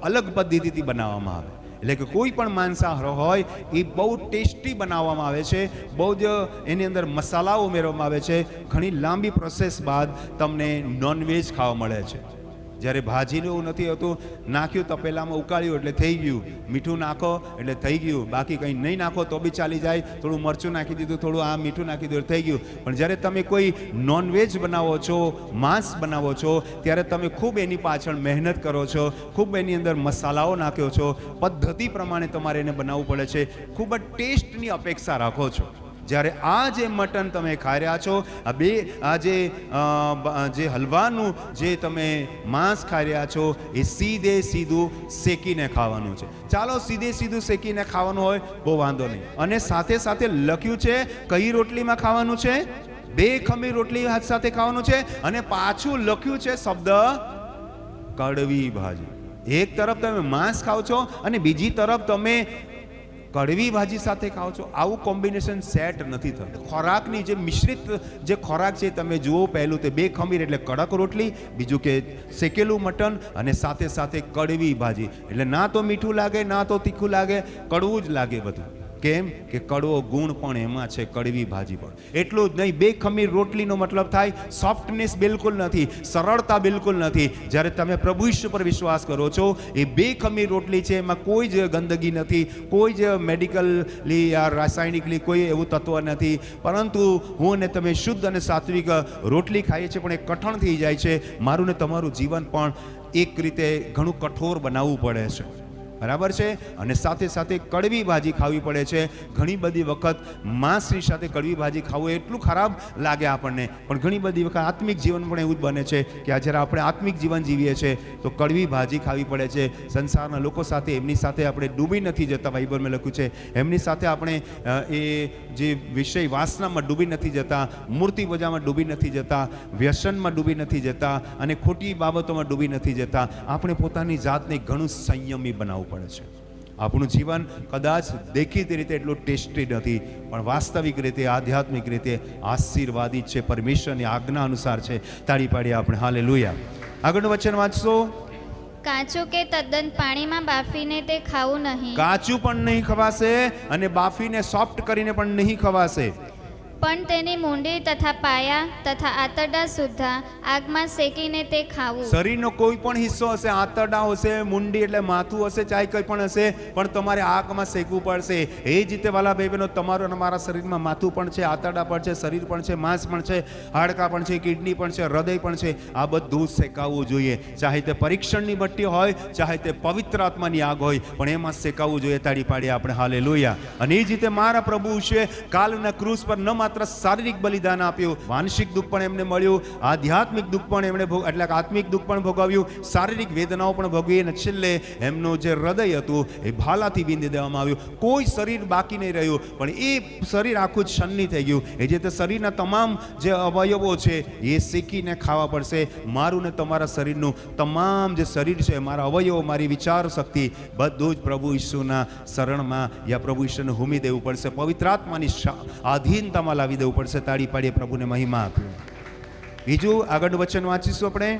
અલગ પદ્ધતિથી બનાવવામાં આવે. એટલે કે કોઈ પણ માંસાહાર હોય એ બહુ ટેસ્ટી બનાવવામાં આવે છે, બહુ જ એની અંદર મસાલાઓ ઉમેરવામાં આવે છે. ઘણી લાંબી પ્રોસેસ બાદ તમને નોનવેજ ખાવા મળે છે. જ્યારે ભાજીનું એવું નથી હોતું, નાખ્યું તપેલામાં ઉકાળ્યું એટલે થઈ ગયું, મીઠું નાખો એટલે થઈ ગયું, બાકી કંઈ નહીં નાખો તો બી ચાલી જાય, થોડું મરચું નાખી દીધું, થોડું આ મીઠું નાખી દીધું થઈ ગયું. પણ જ્યારે તમે કોઈ નોનવેજ બનાવો છો, માંસ બનાવો છો, ત્યારે તમે ખૂબ એની પાછળ મહેનત કરો છો, ખૂબ એની અંદર મસાલાઓ નાખ્યો છો, પદ્ધતિ પ્રમાણે તમારે એને બનાવવું પડે છે, ખૂબ જ ટેસ્ટની અપેક્ષા રાખો છો. જ્યારે આ જે મટન તમે ખાઈ રહ્યા છો, જે હલવાનું જે તમે માંસ ખાઈ રહ્યા છો, એ સીધું શેકીને ખાવાનું છે. ચાલો સીધું શેકીને ખાવાનું હોય બહુ વાંધો નહીં. અને સાથે સાથે લખ્યું છે કઈ રોટલીમાં ખાવાનું છે, 2 ખમીર રોટલી હાથ સાથે ખાવાનું છે. અને પાછું લખ્યું છે શબ્દ કડવી ભાજી. એક તરફ તમે માંસ ખાઓ છો અને બીજી તરફ તમે કડવી ભાજી સાથે ખાઓ છો. આવું કોમ્બિનેશન સેટ નથી થતું. ખોરાકની જે મિશ્રિત જે ખોરાક છે તમે જુઓ, પહેલું તે 2 ખમીર એટલે કડક રોટલી, બીજું કે શેકેલું મટન, અને સાથે સાથે કડવી ભાજી. એટલે ના તો મીઠું લાગે, ના તો તીખું લાગે, કડવું જ લાગે બધું. કેમ કે કડવો ગુણ પણ એમાં છે, કડવી ભાજી પણ. એટલું જ નહીં, 2 ખમીર રોટલીનો મતલબ થાય સોફ્ટનેસ બિલકુલ નથી, સરળતા બિલકુલ નથી. જ્યારે તમે પ્રભુ ઈશ્વર પર વિશ્વાસ કરો છો, એ 2 ખમીર રોટલી છે, એમાં કોઈ જ ગંદકી નથી, કોઈ જ મેડિકલી યા રાસાયણિકલી કોઈ એવું તત્વ નથી. પરંતુ હું અને તમે શુદ્ધ અને સાત્વિક રોટલી ખાઈએ છીએ, પણ એ કઠણ થઈ જાય છે. મારું ને તમારું જીવન પણ એક રીતે ઘણું કઠોર બનાવવું પડે છે, બરાબર છે. અને સાથે સાથે કડવી ભાજી ખાવી પડે છે. ઘણી બધી વખત માંસની સાથે કડવી ભાજી ખાવું એટલું ખરાબ લાગે આપણને, પણ ઘણી બધી વખત આત્મિક જીવન પણ એવું જ બને છે કે જ્યારે આપણે આત્મિક જીવન જીવીએ છીએ તો કડવી ભાજી ખાવી પડે છે. સંસારના લોકો સાથે એમની સાથે આપણે ડૂબી નથી જતા. બાઇબલમાં લખ્યું છે એમની સાથે આપણે એ જે વિષય વાસનામાં ડૂબી નથી જતા, મૂર્તિ પૂજામાં ડૂબી નથી જતા, વ્યસનમાં ડૂબી નથી જતા, અને ખોટી બાબતોમાં ડૂબી નથી જતા. આપણે પોતાની જાતને ઘણું સંયમી બનાવવું પડે છે. આપણું જીવન કદાચ દેખીતી રીતે એટલું ટેસ્ટી નથી, પણ વાસ્તવિક રીતે આધ્યાત્મિક રીતે આશીર્વાદિત છે, પરમેશ્વરની આજ્ઞા અનુસાર છે. તાળી પાડીએ આપણે હાલેલુયા. આગળનું વચન વાંચશો. કાચું કે તદ્દન પાણીમાં બાફીને તે ખાવું નહીં. કાચું પણ નહીં ખવાશે અને બાફીને સોફ્ટ કરીને પણ નહીં ખવાશે, પણ તેની મૂંડી તથા પાયા તથા આંતરડા સુદ્ધા આગમાં શેકીને તે ખાવું. શરીરનો કોઈ પણ હિસ્સો હશે, આંતરડા હશે, મુંડી એટલે માથું હશે, ચાહે કંઈ પણ હશે, પણ તમારે આગમાં શેકવું પડશે. એ જ રીતે વાલા ભાઈ બહેનો, તમારું અને મારા શરીરમાં માથું પણ છે, આંતરડા પણ છે, શરીર પણ છે, માંસ પણ છે, હાડકાં પણ છે, કિડની પણ છે, હૃદય પણ છે. આ બધું શેકાવવું જોઈએ. ચાહે તે પરીક્ષણની ભઠ્ઠી હોય, ચાહે તે પવિત્ર આત્માની આગ હોય, પણ એમાં શેકાવવું જોઈએ. તાળી પાડીએ આપણે હાલેલુયા. અને એ જ રીતે મારા પ્રભુ છે કાલના ક્રૂસ પર ન માત્ર શારીરિક બલિદાન આપ્યું, માનસિક દુઃખ પણ એમને મળ્યું, આધ્યાત્મિક દુઃખ પણ એમણે એટલે આત્મિક દુઃખ પણ ભોગવ્યું, શારીરિક વેદનાઓ પણ ભોગવી, અને છેલ્લે એમનું જે હૃદય હતું એ ભાલાથી બીંધી દેવામાં આવ્યું. કોઈ શરીર બાકી નહીં રહ્યું, પણ એ શરીર આખું જ છન્ની થઈ ગયું. એ જે તે શરીરના તમામ જે અવયવો છે એ શેકીને ખાવા પડશે. મારું ને તમારા શરીરનું તમામ જે શરીર છે, મારા અવયવો, મારી વિચાર શક્તિ, બધું જ પ્રભુ ઈસુના શરણમાં યા પ્રભુ ઈશ્વરને હુમી દેવું પડશે, પવિત્ર આત્માની આધીનતામાં લાવી દેવું પડશે. તાળી પાડીએ પ્રભુને મહિમા આપ્યું. બીજું આગળનું વચન વાંચીશું આપણે.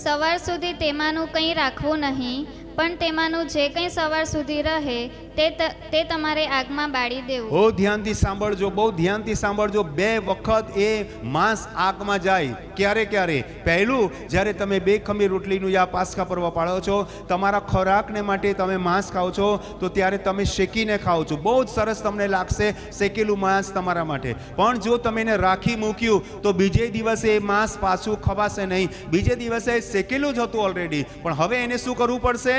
સવાર સુધી તેમાંનું કંઈ રાખવું નહીં, પણ તેમાંનું જે કંઈ સવાર સુધી રહે તે તમારે આગમાં બાળી દેવું. બહુ ધ્યાનથી સાંભળજો, બહુ ધ્યાનથી સાંભળજો. 2 વખત એ માંસ આગમાં જાય. ક્યારે? પહેલું, જ્યારે તમે 2 ખમીર રોટલીનું યા પાસ્કા પર્વ પાળો છો, તમારા ખોરાકને માટે તમે માંસ ખાઓ છો, તો ત્યારે તમે શેકીને ખાઓ છો. બહુ જ સરસ તમને લાગશે શેકેલું માંસ તમારા માટે. પણ જો તમે એને રાખી મૂક્યું તો બીજે દિવસે એ માંસ પાછું ખવાશે નહીં. બીજે દિવસે શેકેલું જ હતું ઓલરેડી, પણ હવે એને શું કરવું પડશે?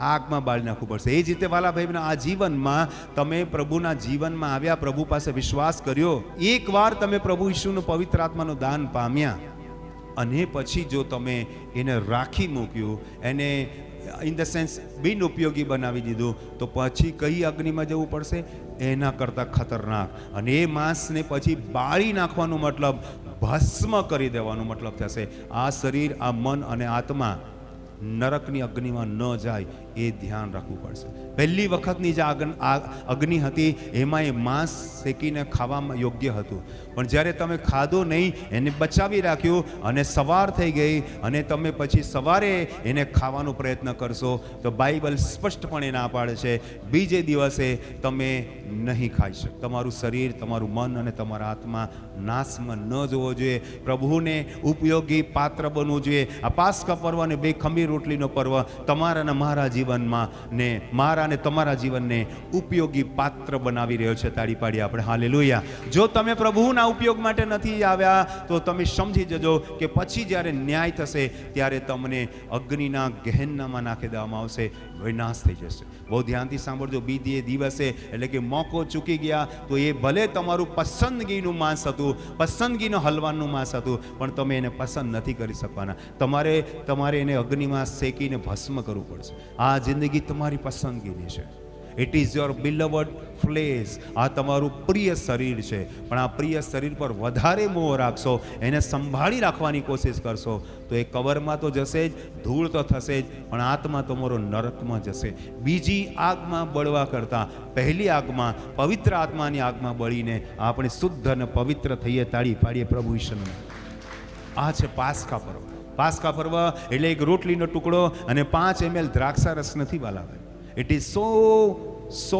આગમાં બાળી નાખવું પડશે. એ જ રીતે વાલા ભાઈ, આ જીવનમાં તમે પ્રભુના જીવનમાં આવ્યા, પ્રભુ પાસે વિશ્વાસ કર્યો, એકવાર તમે પ્રભુ ઈસુનું પવિત્ર આત્માનું દાન પામ્યા, અને પછી જો તમે એને રાખી મૂક્યું, એને ઇન ધ સેન્સ બિન ઉપયોગી બનાવી દીધું, તો પછી કઈ અગ્નિમાં જવું પડશે? એના કરતાં ખતરનાક. અને એ માંસને પછી બાળી નાખવાનો મતલબ ભસ્મ કરી દેવાનો મતલબ થશે. આ શરીર, આ મન અને આત્મા નરકની અગ્નિમાં ન જાય એ ધ્યાન રાખવું પડશે. પહેલી વખતની જે અગ્નિ હતી એમાં એ માંસ શેકીને ખાવામાં યોગ્ય હતું, પણ જ્યારે તમે ખાધું નહીં, એને બચાવી રાખ્યું અને સવાર થઈ ગઈ અને તમે પછી સવારે એને ખાવાનો પ્રયત્ન કરશો તો બાઇબલ સ્પષ્ટપણે ના પાડે છે બીજે દિવસે તમે નહીં ખાઈ શકો. તમારું શરીર, તમારું મન અને તમારા આત્મા નાશમાં ન જવો જોઈએ. પ્રભુને ઉપયોગી પાત્ર બનવું જોઈએ. આ પાસ્કા પર્વ અને બે ખમીર રોટલીનો પર્વ તમારા અને મારા જીવનમાં ને મારા અને તમારા જીવનને ઉપયોગી પાત્ર બનાવી રહ્યો છે. તાળી પાડી આપણે હાલેલુયા. જો તમે પ્રભુના ઉપયોગ માટે નથી આવ્યા તો તમે સમજી જજો કે પછી જ્યારે ન્યાય થશે ત્યારે તમને અગ્નિના ગહેન્નામાં નાખી દેવામાં આવશે, વિનાશ થઈ જશે. બહુ ધ્યાનથી સાંભળજો. બીજે દિવસે એટલે કે મોકો ચૂકી ગયા તો એ ભલે તમારું પસંદગીનું માંસ હતું, પસંદગીનું હલવાનું માંસ હતું, પણ તમે એને પસંદ નથી કરી શકવાના. તમારે એને અગ્નિમાં શેકીને ભસ્મ કરવું પડશે. આ જિંદગી તમારી પસંદગીની છે. It is your beloved flesh. આ તમારું પ્રિય શરીર છે, પણ આ પ્રિય શરીર પર વધારે મોહ રાખશો, એને સંભાળી રાખવાની કોશિશ કરશો તો એ કબરમાં તો જશે જ, ધૂળ તો થશે જ, પણ આત્મા તમારો નરકમાં જશે. બીજી આગમાં બળવા કરતાં પહેલી આગમાં, પવિત્ર આત્માની આગમાં બળીને આપણે શુદ્ધ અને પવિત્ર થઈએ. તાળી પાડીએ પ્રભુ ઈશ્વરને. આ છે પાસ્કા પર્વ. પાસ્કા પર્વ એટલે એક રોટલીનો ટુકડો અને 5 ml દ્રાક્ષા રસ નથી વાલાવે. It is so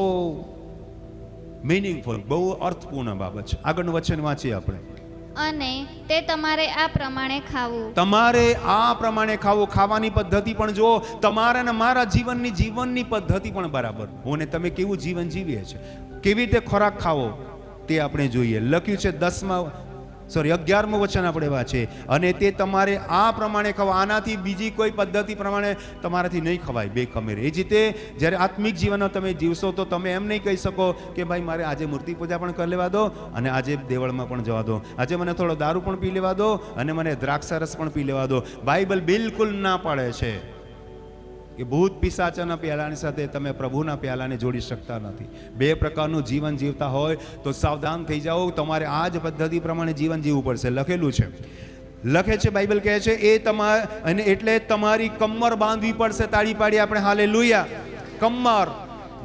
meaningful. બહુ અર્થપૂર્ણ બાબત છે. આગળનું વચન વાંચીએ આપણે. અને તે તમારે આ પ્રમાણે ખાવું. તમારે આ પ્રમાણે ખાવું. ખાવાની પદ્ધતિ પણ જો તમારા અને મારા જીવનની પદ્ધતિ પણ બરાબર. હું ને તમે કેવું જીવન જીવીએ છીએ, કેવી રીતે ખોરાક ખાવો તે આપણે જોઈએ. લખ્યું છે 11મું વચન આપણે વાંચીએ. અને તે તમારે આ પ્રમાણે ખાવા. આનાથી બીજી કોઈ પદ્ધતિ પ્રમાણે તમારાથી નહીં ખવાય બે ખમીર. એ જ રીતે જ્યારે આત્મિક જીવનમાં તમે જીવશો તો તમે એમ નહીં કહી શકો કે ભાઈ મારે આજે મૂર્તિ પૂજા પણ કરી લેવા દો અને આજે દેવળમાં પણ જવા દો, આજે મને થોડો દારૂ પણ પી લેવા દો અને મને દ્રાક્ષારસ પણ પી લેવા દો. બાઇબલ બિલકુલ ના પાડે છે કે ભૂત પિશાચના પ્યાલાની સાથે તમે પ્રભુના પ્યાલાને જોડી શકતા નથી. બે પ્રકારનું જીવન જીવતા હોય તો સાવધાન થઈ જાઓ. તમારે આ જ પદ્ધતિ પ્રમાણે જીવન જીવવું પડશે. લખે છે બાઇબલ કહે છે એ અને એટલે તમારી કમર બાંધવી પડશે. તાળી પાડી આપણે હાલેલુયા. કમર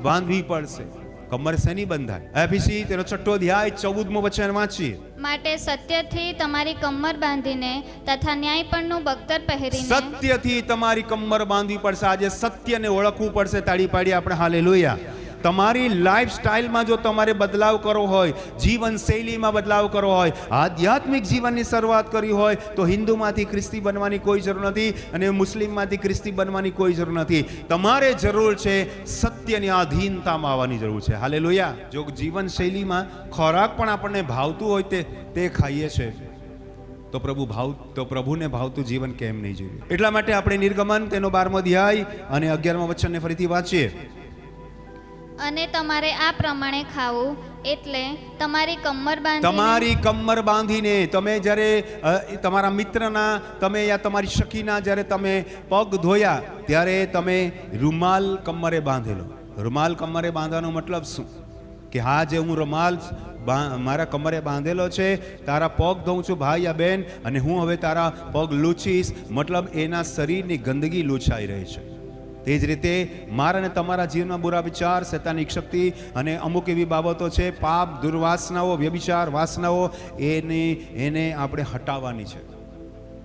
બાંધવી પડશે. કમર શેની બંધાય? એફએસી તેનો 6 અધ્યાય 14મું વચન વાંચીએ. માટે સત્યથી તમારી કમર બાંધીને તથા ન્યાયપણનું બખ્તર પહેરીને. સત્યથી તમારી કમર બાંધવી પડશે. આજે સત્યને ઓળખવું પડશે. તાળી પાડી આપણે હાલેલુયા. તમારી લાઈફ સ્ટાઇલમાં જો તમારે બદલાવ કરવો હોય, જીવન શૈલીમાં બદલાવ કરવો હોય, આધ્યાત્મિક જીવનની શરૂઆત કરવી હોય તો હિન્દુમાંથી ખ્રિસ્તી બનવાની કોઈ જરૂર નથી અને મુસ્લિમમાંથી ખ્રિસ્તી બનવાની કોઈ જરૂર નથી. તમારે જરૂર છે સત્યની આધીનતામાં આવવાની જરૂર છે. હાલેલુયા. જો જીવન શૈલીમાં ખોરાક પણ આપણને ભાવતું હોય તે ખાઈએ છે તો પ્રભુને ભાવતું જીવન કેમ નહીં જીવીએ? એટલા માટે આપણે નિર્ગમન તેનો 12મો અધ્યાય અને 11મા વચનને ફરીથી વાંચીએ. અને તમારે આ પ્રમાણે ખાવું એટલે તમારી કમર બાંધીને તમે જ્યારે તમારા મિત્રના તમે યા તમારી સખીના જ્યારે તમે પગ ધોયા ત્યારે તમે રૂમાલ કમરે બાંધેલો. રૂમાલ કમરે બાંધવાનો મતલબ શું? કે હા જે હું રૂમાલ મારા કમરે બાંધેલો છે, તારા પગ ધોઉં છું ભાઈ યા બેન, અને હું હવે તારા પગ લૂછીશ, મતલબ એના શરીરની ગંદકી લૂછાઈ રહી છે. તે જ રીતે મારા અને તમારા જીવનમાં બુરા વિચાર, શૈતાનિક શક્તિ અને અમુક એવી બાબતો છે, પાપ, દુર્વાસનાઓ, વ્યભિચાર વાસનાઓ, એને આપણે હટાવવાની છે.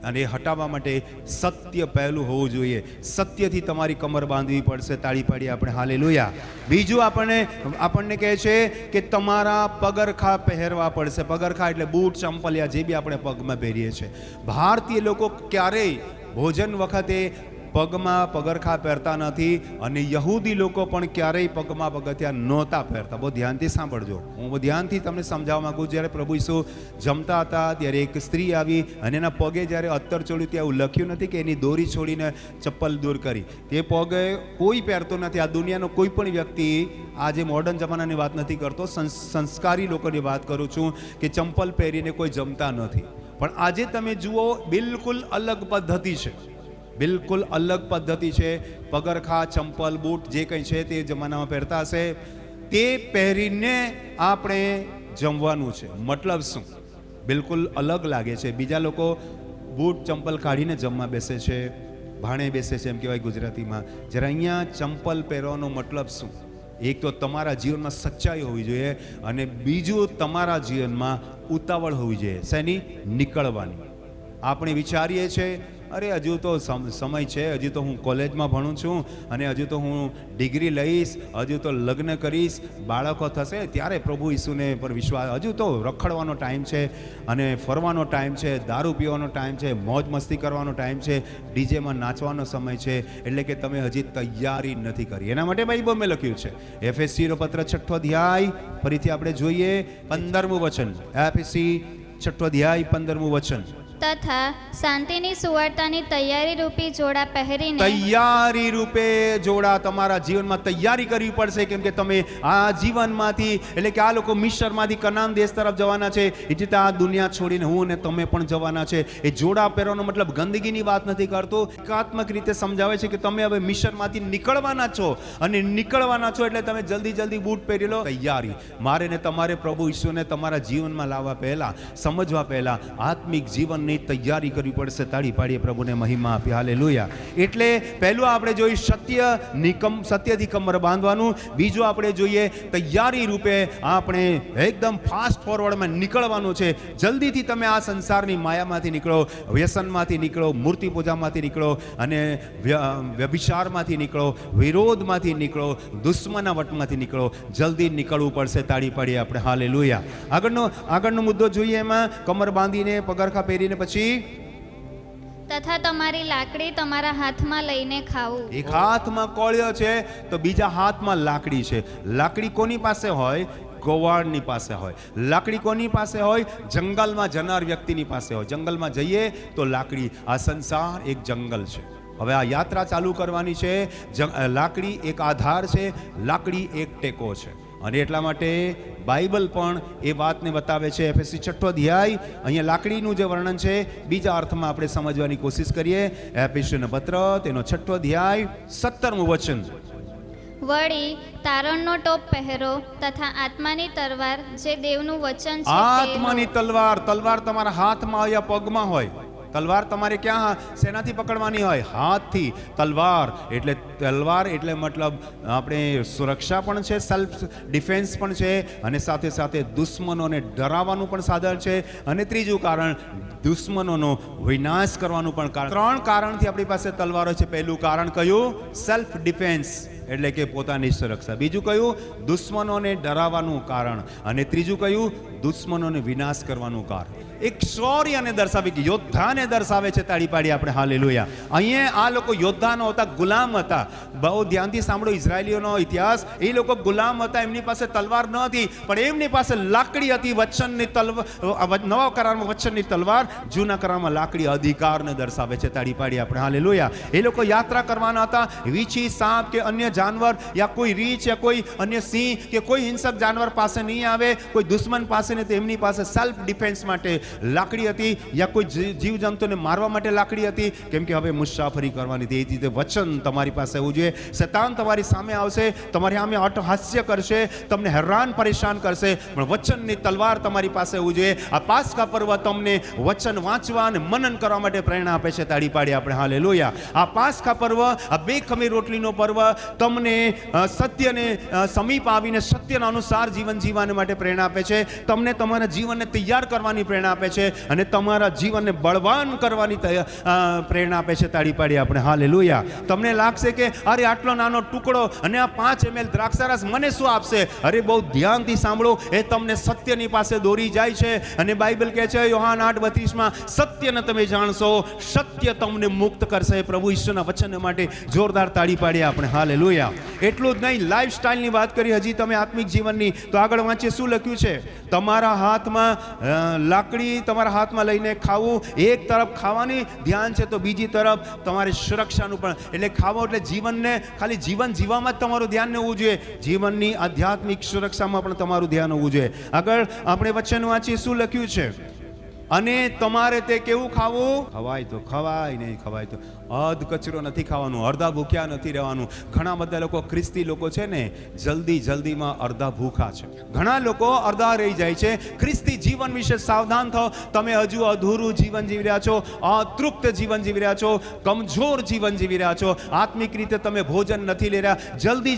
અને એ હટાવવા માટે સત્ય પહેલું હોવું જોઈએ. સત્યથી તમારી કમર બાંધવી પડશે. તાળી પાડી આપણે હાલેલુયા. બીજું આપણને કહે છે કે તમારા પગરખા પહેરવા પડશે. પગરખા એટલે બૂટ, ચંપલ યા જે બી આપણે પગમાં પહેરીએ છીએ. ભારતીય લોકો ક્યારેય ભોજન વખતે પગમાં પગરખા પહેરતા નથી અને યહૂદી લોકો પણ ક્યારેય પગમાં પગથિયા નહોતા પહેરતા. બહુ ધ્યાનથી સાંભળજો. હું બહુ ધ્યાનથી તમને સમજાવવા માંગુ. જ્યારે પ્રભુ ઈસુ જમતા હતા ત્યારે એક સ્ત્રી આવી અને એના પગે જ્યારે અત્તર ચોળ્યું ત્યાં એવું લખ્યું નથી કે એની દોરી છોડીને ચપ્પલ દૂર કરી. તે પગે કોઈ પહેરતો નથી. આ દુનિયાનો કોઈ પણ વ્યક્તિ, આજે મોડર્ન જમાનાની વાત નથી કરતો, સંસ્કારી લોકોની વાત કરું છું, કે ચંપલ પહેરીને કોઈ જમતા નથી. પણ આજે તમે જુઓ, બિલકુલ અલગ પદ્ધતિ છે. બિલકુલ અલગ પદ્ધતિ છે. પગરખા, ચંપલ, બૂટ જે કંઈ છે તે જમાનામાં પહેરતા હશે, તે પહેરીને આપણે જમવાનું છે. મતલબ શું? બિલકુલ અલગ લાગે છે. બીજા લોકો બૂટ ચંપલ કાઢીને જમવા બેસે છે, ભાણે બેસે છે એમ કહેવાય ગુજરાતીમાં. જ્યારે અહીંયા ચંપલ પહેરવાનો મતલબ શું? એક તો તમારા જીવનમાં સચ્ચાઈ હોવી જોઈએ, અને બીજું તમારા જીવનમાં ઉતાવળ હોવી જોઈએ. શેની? નીકળવાની. આપણે વિચારીએ છીએ અરે હજુ તો સમય છે, હજુ તો હું કોલેજમાં ભણું છું, અને હજુ તો હું ડિગ્રી લઈશ, હજુ તો લગ્ન કરીશ, બાળકો થશે ત્યારે પ્રભુ ઈસુને પર વિશ્વાસ. હજુ તો રખડવાનો ટાઈમ છે, અને ફરવાનો ટાઈમ છે, દારૂ પીવાનો ટાઈમ છે, મોજ મસ્તી કરવાનો ટાઈમ છે, ડીજેમાં નાચવાનો સમય છે. એટલે કે તમે હજી તૈયારી નથી કરી. એના માટે બાઇબલમાં લખ્યું છે, એફએસસીનો પત્ર 6 અધ્યાય, ફરીથી આપણે જોઈએ 15મું વચન. એફએસસી 6 અધ્યાય 15મું વચન. તથા શાંતિની સુવાર્તાની તૈયારી રૂપી જોડા પહેરીને. તૈયારી રૂપે જોડા તમારા જીવનમાં તૈયારી કરવી પડશે, કેમ કે તમે આ જીવનમાંથી, એટલે કે આ લોકો મિસ્રમાંથી કનાન દેશ તરફ જવાના છે, એ રીતે આ દુનિયા છોડીને હું અને તમે પણ જવાના છે. એ જોડા પહેરવાનો મતલબ ગંદકીની વાત નથી કરતો, એકાત્મક રીતે સમજાવે છે કે તમે હવે મિસ્રમાંથી નીકળવાના છો, અને નીકળવાના છો એટલે તમે જલ્દી બૂટ પહેરી લો. તૈયારી મારે ને તમારે પ્રભુ ઈસુને તમારા જીવનમાં લાવવા પહેલા, સમજવા પહેલા આત્મિક જીવન ની તૈયારી કરવી પડશે. તાળી પાડીએ, પ્રભુને મહિમા આપી. હાલેલુયા. એટલે પહેલું આપણે જોઈએ સત્યથી કમર બાંધવાનું. બીજું આપણે જોઈએ તૈયારી રૂપે આપણે એકદમ ફાસ્ટ ફોરવર્ડમાં નીકળવાનું છે. જલ્દીથી તમે આ સંસારની માયામાંથી નીકળો, વ્યસનમાંથી નીકળો, મૂર્તિ પૂજામાંથી નીકળો, અને વ્યભિચારમાંથી નીકળો, વિરોધમાંથી નીકળો, દુશ્મના વટમાંથી નીકળો. જલ્દી નીકળવું પડશે. તાળી પાડીએ આપણે. હાલેલુયા. આગળનો મુદ્દો જોઈએ. એમાં કમર બાંધીને પગરખા પહેરીને પછી તથા તમારી લાકડી તમારા હાથમાં લઈને ખાવું. એક હાથમાં કોળિયો છે તો બીજા હાથમાં લાકડી છે. લાકડી કોની પાસે હોય? ગોવાળની પાસે હોય. લાકડી કોની પાસે હોય? જંગલમાં જનાર વ્યક્તિની પાસે હોય. જંગલમાં જઈએ તો લાકડી. આ સંસાર એક જંગલ છે. હવે આ યાત્રા ચાલુ કરવાની છે. લાકડી એક આધાર છે, લાકડી એક ટેકો છે. અને એટલા માટે બાઇબલ પણ એ વાતને બતાવે છે. એફએસસી 6 અધ્યાય, અહીંયા લાકડીનું જે વર્ણન છે બીજા અર્થમાં આપણે સમજવાની કોશિશ કરીએ. એફએસસીનો પત્ર તેનો 6 અધ્યાય 17મું વચન. વળી તારણનો ટોપ પહેરો તથા આત્માની તલવાર જે દેવનું વચન છે. આત્માની તલવાર. તલવાર તમારા હાથમાં હોય યા પગમાં હોય. તલવાર તમારે ક્યાં શેનાથી પકડવાની હોય? હાથથી. તલવાર એટલે મતલબ આપણે સુરક્ષા પણ છે, સેલ્ફ ડિફેન્સ પણ છે, અને સાથે સાથે દુશ્મનોને ડરાવવાનું પણ સાધન છે. અને ત્રીજું કારણ, દુશ્મનોનો વિનાશ કરવાનું પણ કારણ. 3 કારણથી આપણી પાસે તલવાર હોય છે. પહેલું કારણ કયું? સેલ્ફ ડિફેન્સ, એટલે કે પોતાની સુરક્ષા. બીજું કયું? દુશ્મનોને ડરાવવાનું કારણ. અને ત્રીજું કયું? દુશ્મનોને વિનાશ કરવાનું કારણ. એક શૌર્યને દર્શાવે, કે યોદ્ધાને દર્શાવે છે. તાળી પાડી આપણે. હાલેલુયા. અહીંયા આ લોકો યોદ્ધા નહોતા, ગુલામ હતા. બહુ ધ્યાનથી સાંભળો ઇઝરાયલીઓનો ઇતિહાસ. એ લોકો ગુલામ હતા, એમની પાસે તલવાર ન હતી, પણ એમની પાસે લાકડી હતી. વચનની તલવાર, નવા કરારમાં વચનની તલવાર, જૂના કરારમાં લાકડી અધિકારને દર્શાવે છે. તાળી પાડી આપણે. હાલેલુયા. એ લોકો યાત્રા કરવાના હતા. વીછી, સાપ કે અન્ય જાનવર, યા કોઈ રીંછ યા કોઈ અન્ય સિંહ કે કોઈ હિંસક જાનવર પાસે નહીં આવે, કોઈ દુશ્મન પાસે નહીં. તો એમની પાસે સેલ્ફ ડિફેન્સ માટે લાકડી હતી, યા કોઈ જીવજંતુને મારવા માટે લાકડી હતી, કેમ કે હવે મુસાફરી કરવાની હતી. એ રીતે વચન તમારી પાસે હોવું જોઈએ. શૈતાન તમારી સામે આવશે, તમારી સામે અટ્ટહાસ્ય કરશે, તમને હેરાન પરેશાન કરશે, પણ વચનની તલવાર તમારી પાસે હોવું જોઈએ. આ પાસ્કા પર્વ તમને વચન વાંચવા અને મનન કરવા માટે પ્રેરણા આપે છે. તાળી પાડી આપણે. હાલેલુયા. આ પાસ્કા પર્વ, આ બે ખમી રોટલીનો પર્વ તમને સત્યને સમીપ આવીને સત્યના અનુસાર જીવન જીવવા માટે પ્રેરણા આપે છે. તમને તમારા જીવનને તૈયાર કરવાની પ્રેરણા આપે છે, અને તમારા જીવનને બળવાન કરવાની પ્રેરણા આપે છે. તાળી પાડી આપણે. હાલેલુયા. તમને લાગશે કે અરે આટલો નાનો ટુકડો અને આ 5 ml દ્રાક્ષારસ મને શું આપશે? અરે બહુ ધ્યાનથી સાંભળો. એ તમને સત્યની પાસે દોરી જાય છે. અને બાઇબલ કહે છે યોહાન 8:32માં, સત્યને તમે જાણશો, સત્ય તમને મુક્ત કરશે. પ્રભુ ઈશ્વરના વચન માટે જોરદાર તાળી પાડીએ આપણે. હાલેલુયા. એટલું જ નહીં, લાઈફ સ્ટાઈલની વાત કરી હજી તમે આત્મિક જીવનની, તો આગળ વાંચીએ શું લખ્યું છે. તમારા હાથમાં લાકડી તમારા હાથમાં લઈને ખાવું. એક તરફ ખાવાની ધ્યાન છે, તો બીજી તરફ તમારે સુરક્ષાનું પણ. એટલે ખાવો એટલે જીવનને, ખાલી જીવન જીવવામાં જ તમારું ધ્યાન ન હોવું જોઈએ, જીવનની આધ્યાત્મિક સુરક્ષામાં પણ તમારું ધ્યાન હોવું જોઈએ. આગળ આપણે વચન વાંચીએ શું લખ્યું છે. અને તમારે તે કેવું ખાવું? ખવાય તો ખવાય, નહીં ખવાય તો અધ કચરો નથી ખાવાનું, અડધા ભૂખ્યા નથી રહેવાનું. ઘણા બધા લોકો ખ્રિસ્તી લોકો છે ને, જલ્દીમાં અડધા ભૂખા છે. ઘણા લોકો અડધા રહી જાય છે. ખ્રિસ્તી જીવન વિશે સાવધાન થાઓ. તમે હજુ અધૂરું જીવન જીવી રહ્યા છો, અતૃપ્ત જીવન જીવી રહ્યા છો, કમજોર જીવન જીવી રહ્યા છો. આત્મિક રીતે તમે ભોજન નથી લઈ રહ્યા.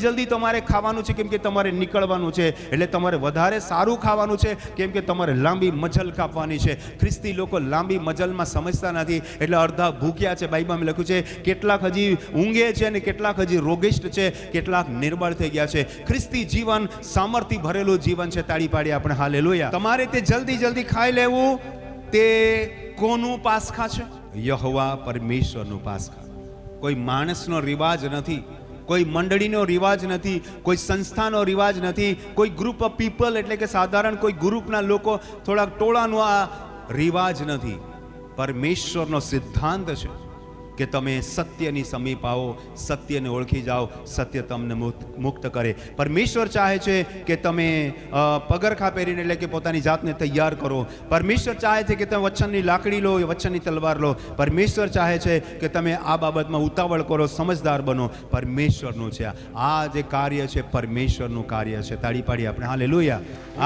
જલ્દી તમારે ખાવાનું છે, કેમ કે તમારે નીકળવાનું છે. એટલે તમારે વધારે સારું ખાવાનું છે, કેમ કે તમારે લાંબી મજલ કાપવાની છે. ખ્રિસ્તી લોકો લાંબી મજલમાં સમજતા નથી, એટલે અડધા ભૂખ્યા છે. બાઇબલમાં લખ્યું છે કેટલાક હજી ઊંઘે છે અને કેટલાક હજી રોગિષ્ઠ છે, કેટલાક નિર્બળ થઈ ગયા છે. ખ્રિસ્તી જીવન સામર્થ્ય ભરેલું જીવન છે. તાળી પાડી આપણે હાલેલુયા. તમારે તે જલ્દી ખાઈ લેવું. તે કોનું પાસખા છે? યહોવા પરમેશ્વરનું પાસખા. કોઈ માણસનો રિવાજ નથી, કોઈ મંડળીનો રિવાજ નથી, કોઈ સંસ્થાનો રિવાજ નથી, કોઈ ગ્રુપ ઓફ પીપલ એટલે કે સાધારણ કોઈ ગ્રુપના લોકો થોડાક ટોળાનો આ રિવાજ નથી. પરમેશ્વરનો સિદ્ધાંત છે કે તમે સત્યની સમીપ આવો, સત્યને ઓળખી જાઓ, સત્ય તમને મુક્ત કરે. પરમેશ્વર ચાહે છે કે તમે પગરખા પહેરીને એટલે કે પોતાની જાતને તૈયાર કરો. પરમેશ્વર ચાહે છે કે તમે વચનની લાકડી લો, વચનની તલવાર લો. પરમેશ્વર ચાહે છે કે તમે આ બાબતમાં ઉતાવળ કરો, સમજદાર બનો. પરમેશ્વરનું છે આ જે કાર્ય છે, પરમેશ્વરનું કાર્ય છે. તાળી પાડી આપણે હાલેલુયા.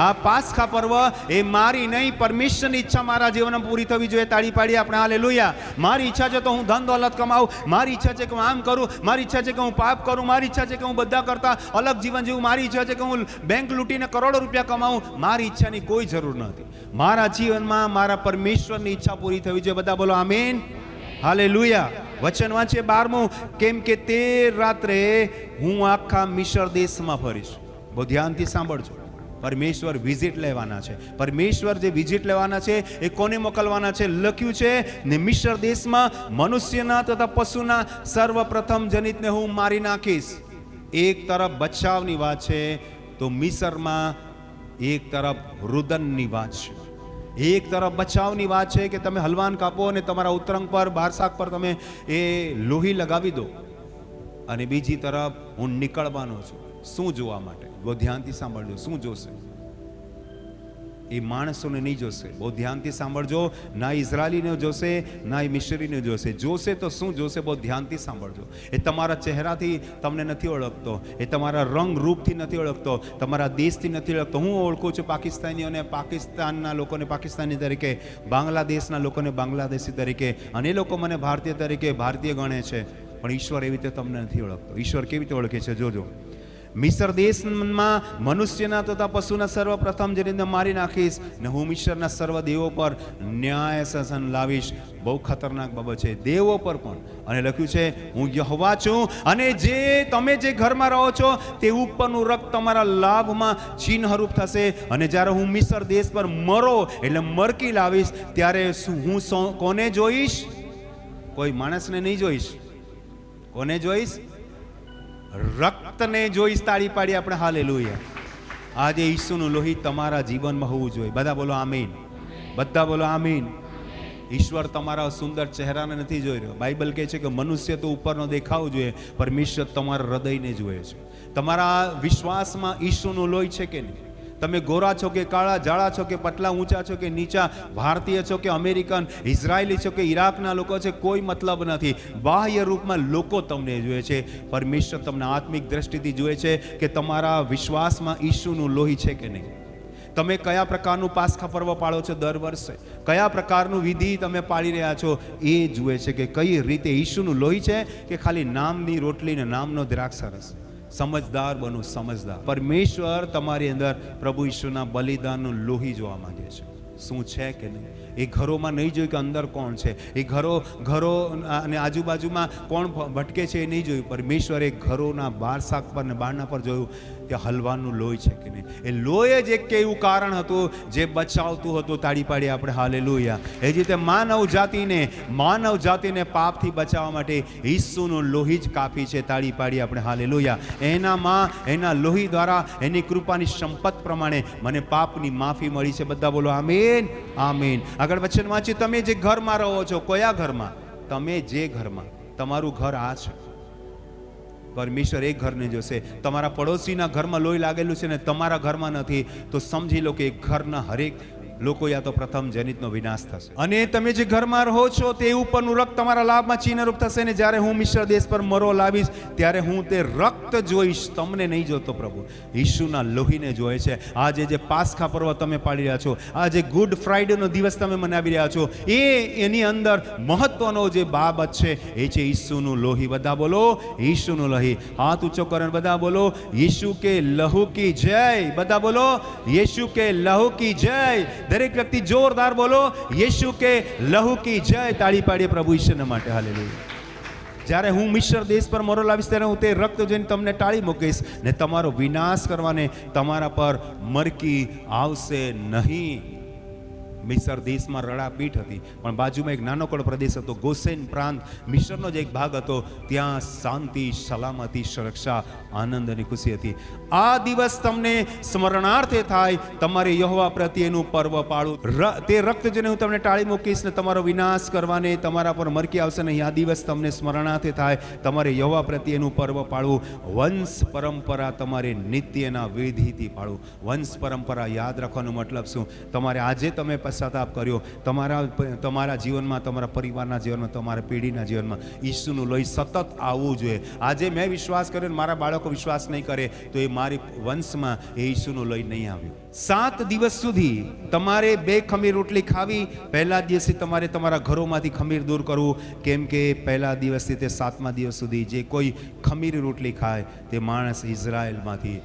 આ પાસખા પર્વ એ મારી નહીં, પરમેશ્વરની ઈચ્છા મારા જીવનમાં પૂરી થવી જોઈએ. તાળી પાડી આપણે હાલેલુયા. મારી ઈચ્છા છે તો હું ધન કમાવું, મારી ઈચ્છા છે કે હું આમ કરું, મારી ઈચ્છા છે કે હું પાપ કરું, મારી ઈચ્છા છે કે હું બધા કરતા અલગ જીવન જીવું, મારી ઈચ્છા છે કે હું બેંક લૂંટીને કરોડો રૂપિયા કમાવું. મારી ઈચ્છાની કોઈ જરૂર નથી. મારા જીવનમાં મારા પરમેશ્વરની ઈચ્છા પૂરી થવી જોઈએ. બધા બોલો આમીન, હાલેલુયા. વચન વાંચીએ 12મું, કેમ કે તે રાત્રે હું આખા મિસ્ર દેશમાં ફરીશ. બહુ ધ્યાનથી સાંભળજો. પરમેશ્વર વિઝિટ લેવાના છે. પરમેશ્વર જે વિઝિટ લેવાના છે એ કોને મોકલવાના છે? લખ્યું છે ને મિસ્ર દેશમાં મનુષ્યના તથા પશુના સર્વપ્રથમ જનિતને હું મારી નાખીશ. એક તરફ બચાવની વાત છે તો મિસ્રમાં એક તરફ રુદનની વાત છે. એક તરફ બચાવની વાત છે કે તમે હલવાન કાપો અને તમારા ઉતરંગ પર, બારસાક પર તમે એ લોહી લગાવી દો, અને બીજી તરફ હું નીકળવાનો છું. શું જોવા માટે? બહુ ધ્યાનથી સાંભળજો. શું જોશે? એ માણસોને નહીં જોશે. બહુ ધ્યાનથી સાંભળજો. ના ઇઝરાયલીને જોશે, ના મિસ્રીને જોશે. જોશે તો શું જોશે? બહુ ધ્યાનથી સાંભળજો. એ તમારા ચહેરાથી તમને નથી ઓળખતો, એ તમારા રંગ રૂપથી નથી ઓળખતો, તમારા દેશથી નથી ઓળખતો. હું ઓળખું છું પાકિસ્તાનીઓને પાકિસ્તાનના લોકોને પાકિસ્તાની તરીકે, બાંગ્લાદેશના લોકોને બાંગ્લાદેશી તરીકે, અને એ લોકો મને ભારતીય તરીકે ભારતીય ગણે છે. પણ ઈશ્વર એવી રીતે તમને નથી ઓળખતો. ઈશ્વર કેવી રીતે ઓળખે છે? જોજો. મિસ્ર દેશમાં મનુષ્યના તથા પશુના સર્વપ્રથમ જઈને મારી નાખીશ ને હું મિસ્રના સર્વ દેવો પર ન્યાય શાસન લાવીશ. બહુ ખતરનાક બાબત છે. દેવો પર પણ. અને લખ્યું છે હું યહોવા છું, અને જે તમે જે ઘરમાં રહો છો તે ઉપરનું રક્ત તમારા લાભમાં ચિહ્નરૂપ થશે. અને જ્યારે હું મિસ્ર દેશ પર મરો એટલે મરકી લાવીશ, ત્યારે હું કોને જોઈશ? કોઈ માણસને નહીં જોઈશ. કોને જોઈશ? રક્તને જોઈશ. તાળી પાડી આપણે હાલેલુયા. આજે ઈસુનું લોહી તમારા જીવનમાં હોવું જોઈએ. બધા બોલો આમીન. બધા બોલો આમીન. ઈશ્વર તમારા સુંદર ચહેરાને નથી જોઈ રહ્યો. બાઇબલ કહે છે કે મનુષ્ય તો ઉપરનો દેખાવ જોઈએ, પરમેશ્વર તમારા હૃદયને જુએ છે. તમારા વિશ્વાસમાં ઈસુનું લોહી છે કે નહીં? તમે ગોરા છો કે કાળા, જાડા છો કે પતલા, ઊંચા છો કે નીચા, ભારતીય છો કે અમેરિકન, ઇઝરાયલી છો કે ઈરાકના લોકો છે, કોઈ મતલબ નથી. બાહ્ય રૂપમાં લોકો તમને જુએ છે, પરમેશ્વર તમને આત્મિક દ્રષ્ટિથી જુએ છે કે તમારા વિશ્વાસમાં ઈસુનું લોહી છે કે નહીં. તમે કયા પ્રકારનું પાસખા પર્વ પાળો છો દર વર્ષે, કયા પ્રકારનું વિધિ તમે પાળી રહ્યા છો, એ જુએ છે કે કઈ રીતે ઈસુનું લોહી છે કે ખાલી નામની રોટલી ને નામનો દ્રાક્ષરસ. સમજદાર બનો, સમજદાર. પરમેશ્વર તમારી અંદર પ્રભુ ઈસુના બલિદાનનું લોહી જોવા માંગે છે. શું છે કે નહીં? એ ઘરોમાં નહીં જોયું કે અંદર કોણ છે, એ ઘરો અને આજુબાજુમાં કોણ ભટકે છે એ નહીં જોયું. પરમેશ્વરે ઘરોના બાર શાક પર ને બારના પર જોયું કે હલવાનું લોહી છે કે નહીં. એ લોહી જ એક એવું કારણ હતું જે બચાવતું હતું. તાળી પાડી આપણે હાલેલુયા. એ જ રીતે માનવ જાતિને પાપથી બચાવવા માટે ઈસુનું લોહી જ કાફી છે. તાળી પાડી આપણે હાલેલુયા. એનામાં એના લોહી દ્વારા એની કૃપાની સંપત પ્રમાણે મને પાપની માફી મળી છે. બધા બોલો આમીન, આમીન. આગળ વચન વાંચી. તમે જે ઘરમાં રહો છો, કયા ઘરમાં? તમે જે ઘરમાં, તમારું ઘર આ છે. પરમેશ્વર એક ઘરને જોશે. તમારા પડોશીના ઘરમાં લોહી લાગેલું છે ને તમારા ઘરમાં નથી, તો સમજી લો કે ઘરના હરેક લોકો યા તો પ્રથમ જનિતનો વિનાશ થશે. અને તમે જે ઘરમાં રહો છો તે ઉપરનું રક્ત તમારા લાભમાં ચિહ્નરૂપ થશે ને જ્યારે હું મિશ્ર દેશ પર મરો લાવીશ ત્યારે હું તે રક્ત જોઈશ, તમને નહીં જોતો. પ્રભુ ઈસુના લોહીને જોયે છે. આજે જે પાસ્કા પર્વ તમે પાડી રહ્યા છો, આજે ગુડ ફ્રાઈડેનો દિવસ તમે મનાવી રહ્યા છો, એની અંદર મહત્વનો જે બાબત છે એ છે ઈસુનું લોહી. બધા બોલો ઈસુનું લોહી. હાથ ઊંચો કરો બધા બોલો યીશુ કે લહુ કી જય. બધા બોલો યીશુ કે લહુ કી જય. દરેક વ્યક્તિ જોરદાર બોલો યીશુ કે લહુ કી જય. તાળી પાડીએ પ્રભુ ઈશ્વરના માટે. હાલેલુયા. જ્યારે હું મિશ્ર દેશ પર મરો લાવીશ ત્યારે હું તે રક્ત જોઈને તમને ટાળી મૂકીશ ને તમારો વિનાશ કરવાને તમારા પર મરકી આવશે નહીં. મિસર દેશમાં રડાપીઠ હતી, પણ બાજુમાં એક નાનકડો પ્રદેશ હતો, ગોસેન પ્રાંત, મિસરનો જ એક ભાગ હતો. ત્યાં શાંતિ, સલામતી, સુરક્ષા, આનંદ અને ખુશી હતી. આ દિવસ તમને સ્મરણાર્થે થાય તમારે યહોવા પ્રત્યેનું પર્વ પાળું. તે રક્ત જોઈને હું તમને ટાળી મૂકીશ ને તમારો વિનાશ કરવાને તમારા પર મરકી આવશે નહીં. આ દિવસ તમને સ્મરણાર્થે થાય તમારે યહોવા પ્રત્યેનું પર્વ પાળવું. વંશ પરંપરા તમારે નિત્યના વિધિથી પાળવું. વંશ પરંપરા યાદ રાખવાનો મતલબ શું? તમારે આજે તમે પશ્ચાતાપ કર્યો, તમારા જીવનમાં, તમારા પરિવારના જીવનમાં, તમારા પેઢીના જીવનમાં ઈસુનું લોહી સતત આવવું જોઈએ. આજે મેં વિશ્વાસ કર્યો, મારા બાળકો વિશ્વાસ નહીં કરે તો એ મારી વંશમાં એ ઈસુનું લોહી નહીં આવ્યું. 7 દિવસ સુધી તમારે 2 ખમીર રોટલી ખાવી. પહેલા દિવસથી તમારે તમારા ઘરોમાંથી ખમીર દૂર કરવું, કેમ કે પહેલા દિવસથી તે 7મા દિવસ સુધી જે કોઈ ખમીર રોટલી ખાય તે માણસ ઇઝરાયલમાંથી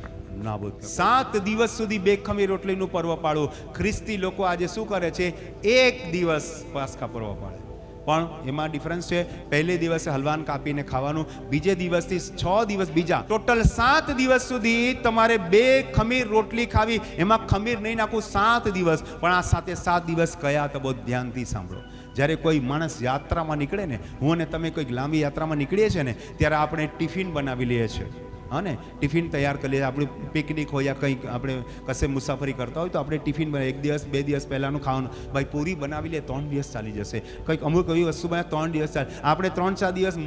નાબૂદ. 7 દિવસ સુધી 2 ખમીર રોટલીનું પર્વ પાળવું. ખ્રિસ્તી લોકો આજે શું કરે છે? 1 દિવસ પાસ્કા પર્વ પાળે, પણ એમાં ડિફરન્સ છે. પહેલે દિવસે હલવાન કાપીને ખાવાનું, બીજે દિવસથી 6 દિવસ બીજા, ટોટલ 7 દિવસ સુધી તમારે 2 ખમીર રોટલી ખાવી. એમાં ખમીર નહીં નાખવું 7 દિવસ. પણ આ સાથે 7 દિવસ કયા તો બહુ ધ્યાનથી સાંભળો. જ્યારે કોઈ માણસ યાત્રામાં નીકળે ને, હું અને તમે કોઈક લાંબી યાત્રામાં નીકળીએ છીએ ને, ત્યારે આપણે ટિફિન બનાવી લઈએ છીએ. હા ને, ટિફિન તૈયાર કરી લઈએ. આપણે પિકનિક હોય યા કંઈક આપણે કશે મુસાફરી કરતા હોય તો આપણે ટિફિન બનાવીએ. 1 દિવસ 2 દિવસ પહેલાંનું ખાવાનું. ભાઈ પૂરી બનાવી લે 3 દિવસ ચાલી જશે. કંઈક અમુક એવી વસ્તુ બનાવે 3 દિવસ ચાલે. આપણે 3-4 દિવસ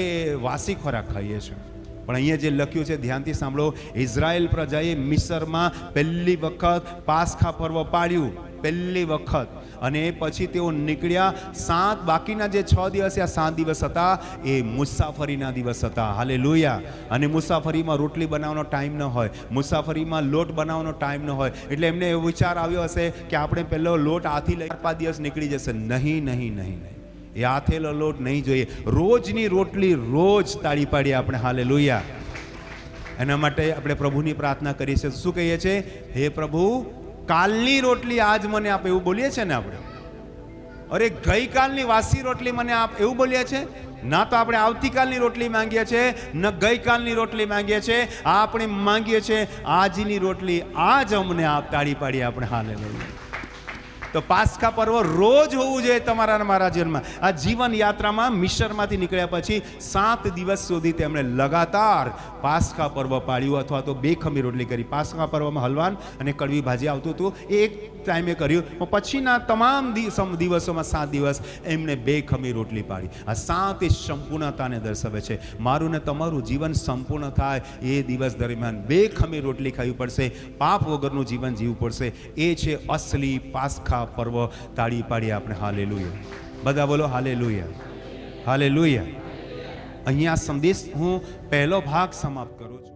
એ વાસી ખોરાક ખાઈએ છીએ. પણ અહીંયા જે લખ્યું છે ધ્યાનથી સાંભળો. ઇઝરાયલ પ્રજાએ મિસરમાં પહેલી વખત પાસ્કા પર્વ પાળ્યું, પહેલી વખત. અને પછી તેઓ નીકળ્યા. બાકીના જે 6 દિવસ યા 7 દિવસ હતા એ મુસાફરીના દિવસ હતા. હાલેલુયા. અને મુસાફરીમાં રોટલી બનાવવાનો ટાઈમ ન હોય, મુસાફરીમાં લોટ બનાવવાનો ટાઈમ ન હોય, એટલે એમને એવો વિચાર આવ્યો હશે કે આપણે પહેલો લોટ આથી લઈ 5 દિવસ નીકળી જશે. નહીં નહીં નહીં નહીં, એ આથેલો લોટ નહીં જોઈએ. રોજની રોટલી રોજ. તાળી પાડીએ આપણે. હાલેલુયા. એના માટે આપણે પ્રભુની પ્રાર્થના કરીએ છીએ. શું કહીએ છીએ? હે પ્રભુ, કાલની રોટલી આજ મને આપ, એવું બોલીએ છે ને આપણે. અરે ગઈકાલની વાસી રોટલી મને આપ, એવું બોલીએ છે ના. તો આપણે આવતીકાલની રોટલી માંગીએ છીએ, ન ગઈકાલની રોટલી માંગીએ છીએ. આપણે માંગીએ છીએ આજની રોટલી આજ અમને આપ. તાળી પાડીએ આપણે. હાલેલુયા. તો પાસ્કા પર્વ રોજ હોવું જોઈએ તમારા અને મારા જીવનમાં. આ જીવન યાત્રામાં મિસરમાંથી નીકળ્યા પછી 7 દિવસ સુધી તેમણે લગાતાર પાસ્કા પર્વ પાળ્યું, અથવા તો 2 ખમીર રોટલી કરી. પાસ્કા પર્વમાં હલવાન અને કડવી ભાજી આવતું હતું, એ એક ટાઈમે કર્યું. પછીના તમામ દિવસોમાં 7 દિવસ એમને 2 ખમીર રોટલી પાડી. આ 7 એ સંપૂર્ણતાને દર્શાવે છે. મારું ને તમારું જીવન સંપૂર્ણ થાય એ દિવસ દરમિયાન 2 ખમીર રોટલી ખાવી પડશે. પાપ વગરનું જીવન જીવવું પડશે. એ છે અસલી પાસ્કા પર્વ. તાળી પાડીએ આપણે. હાલેલુયા. બધા બોલો હાલેલુયા. હાલેલુયા. અહીંયા સંદેશ હું પહેલો ભાગ સમાપ્ત કરું છું.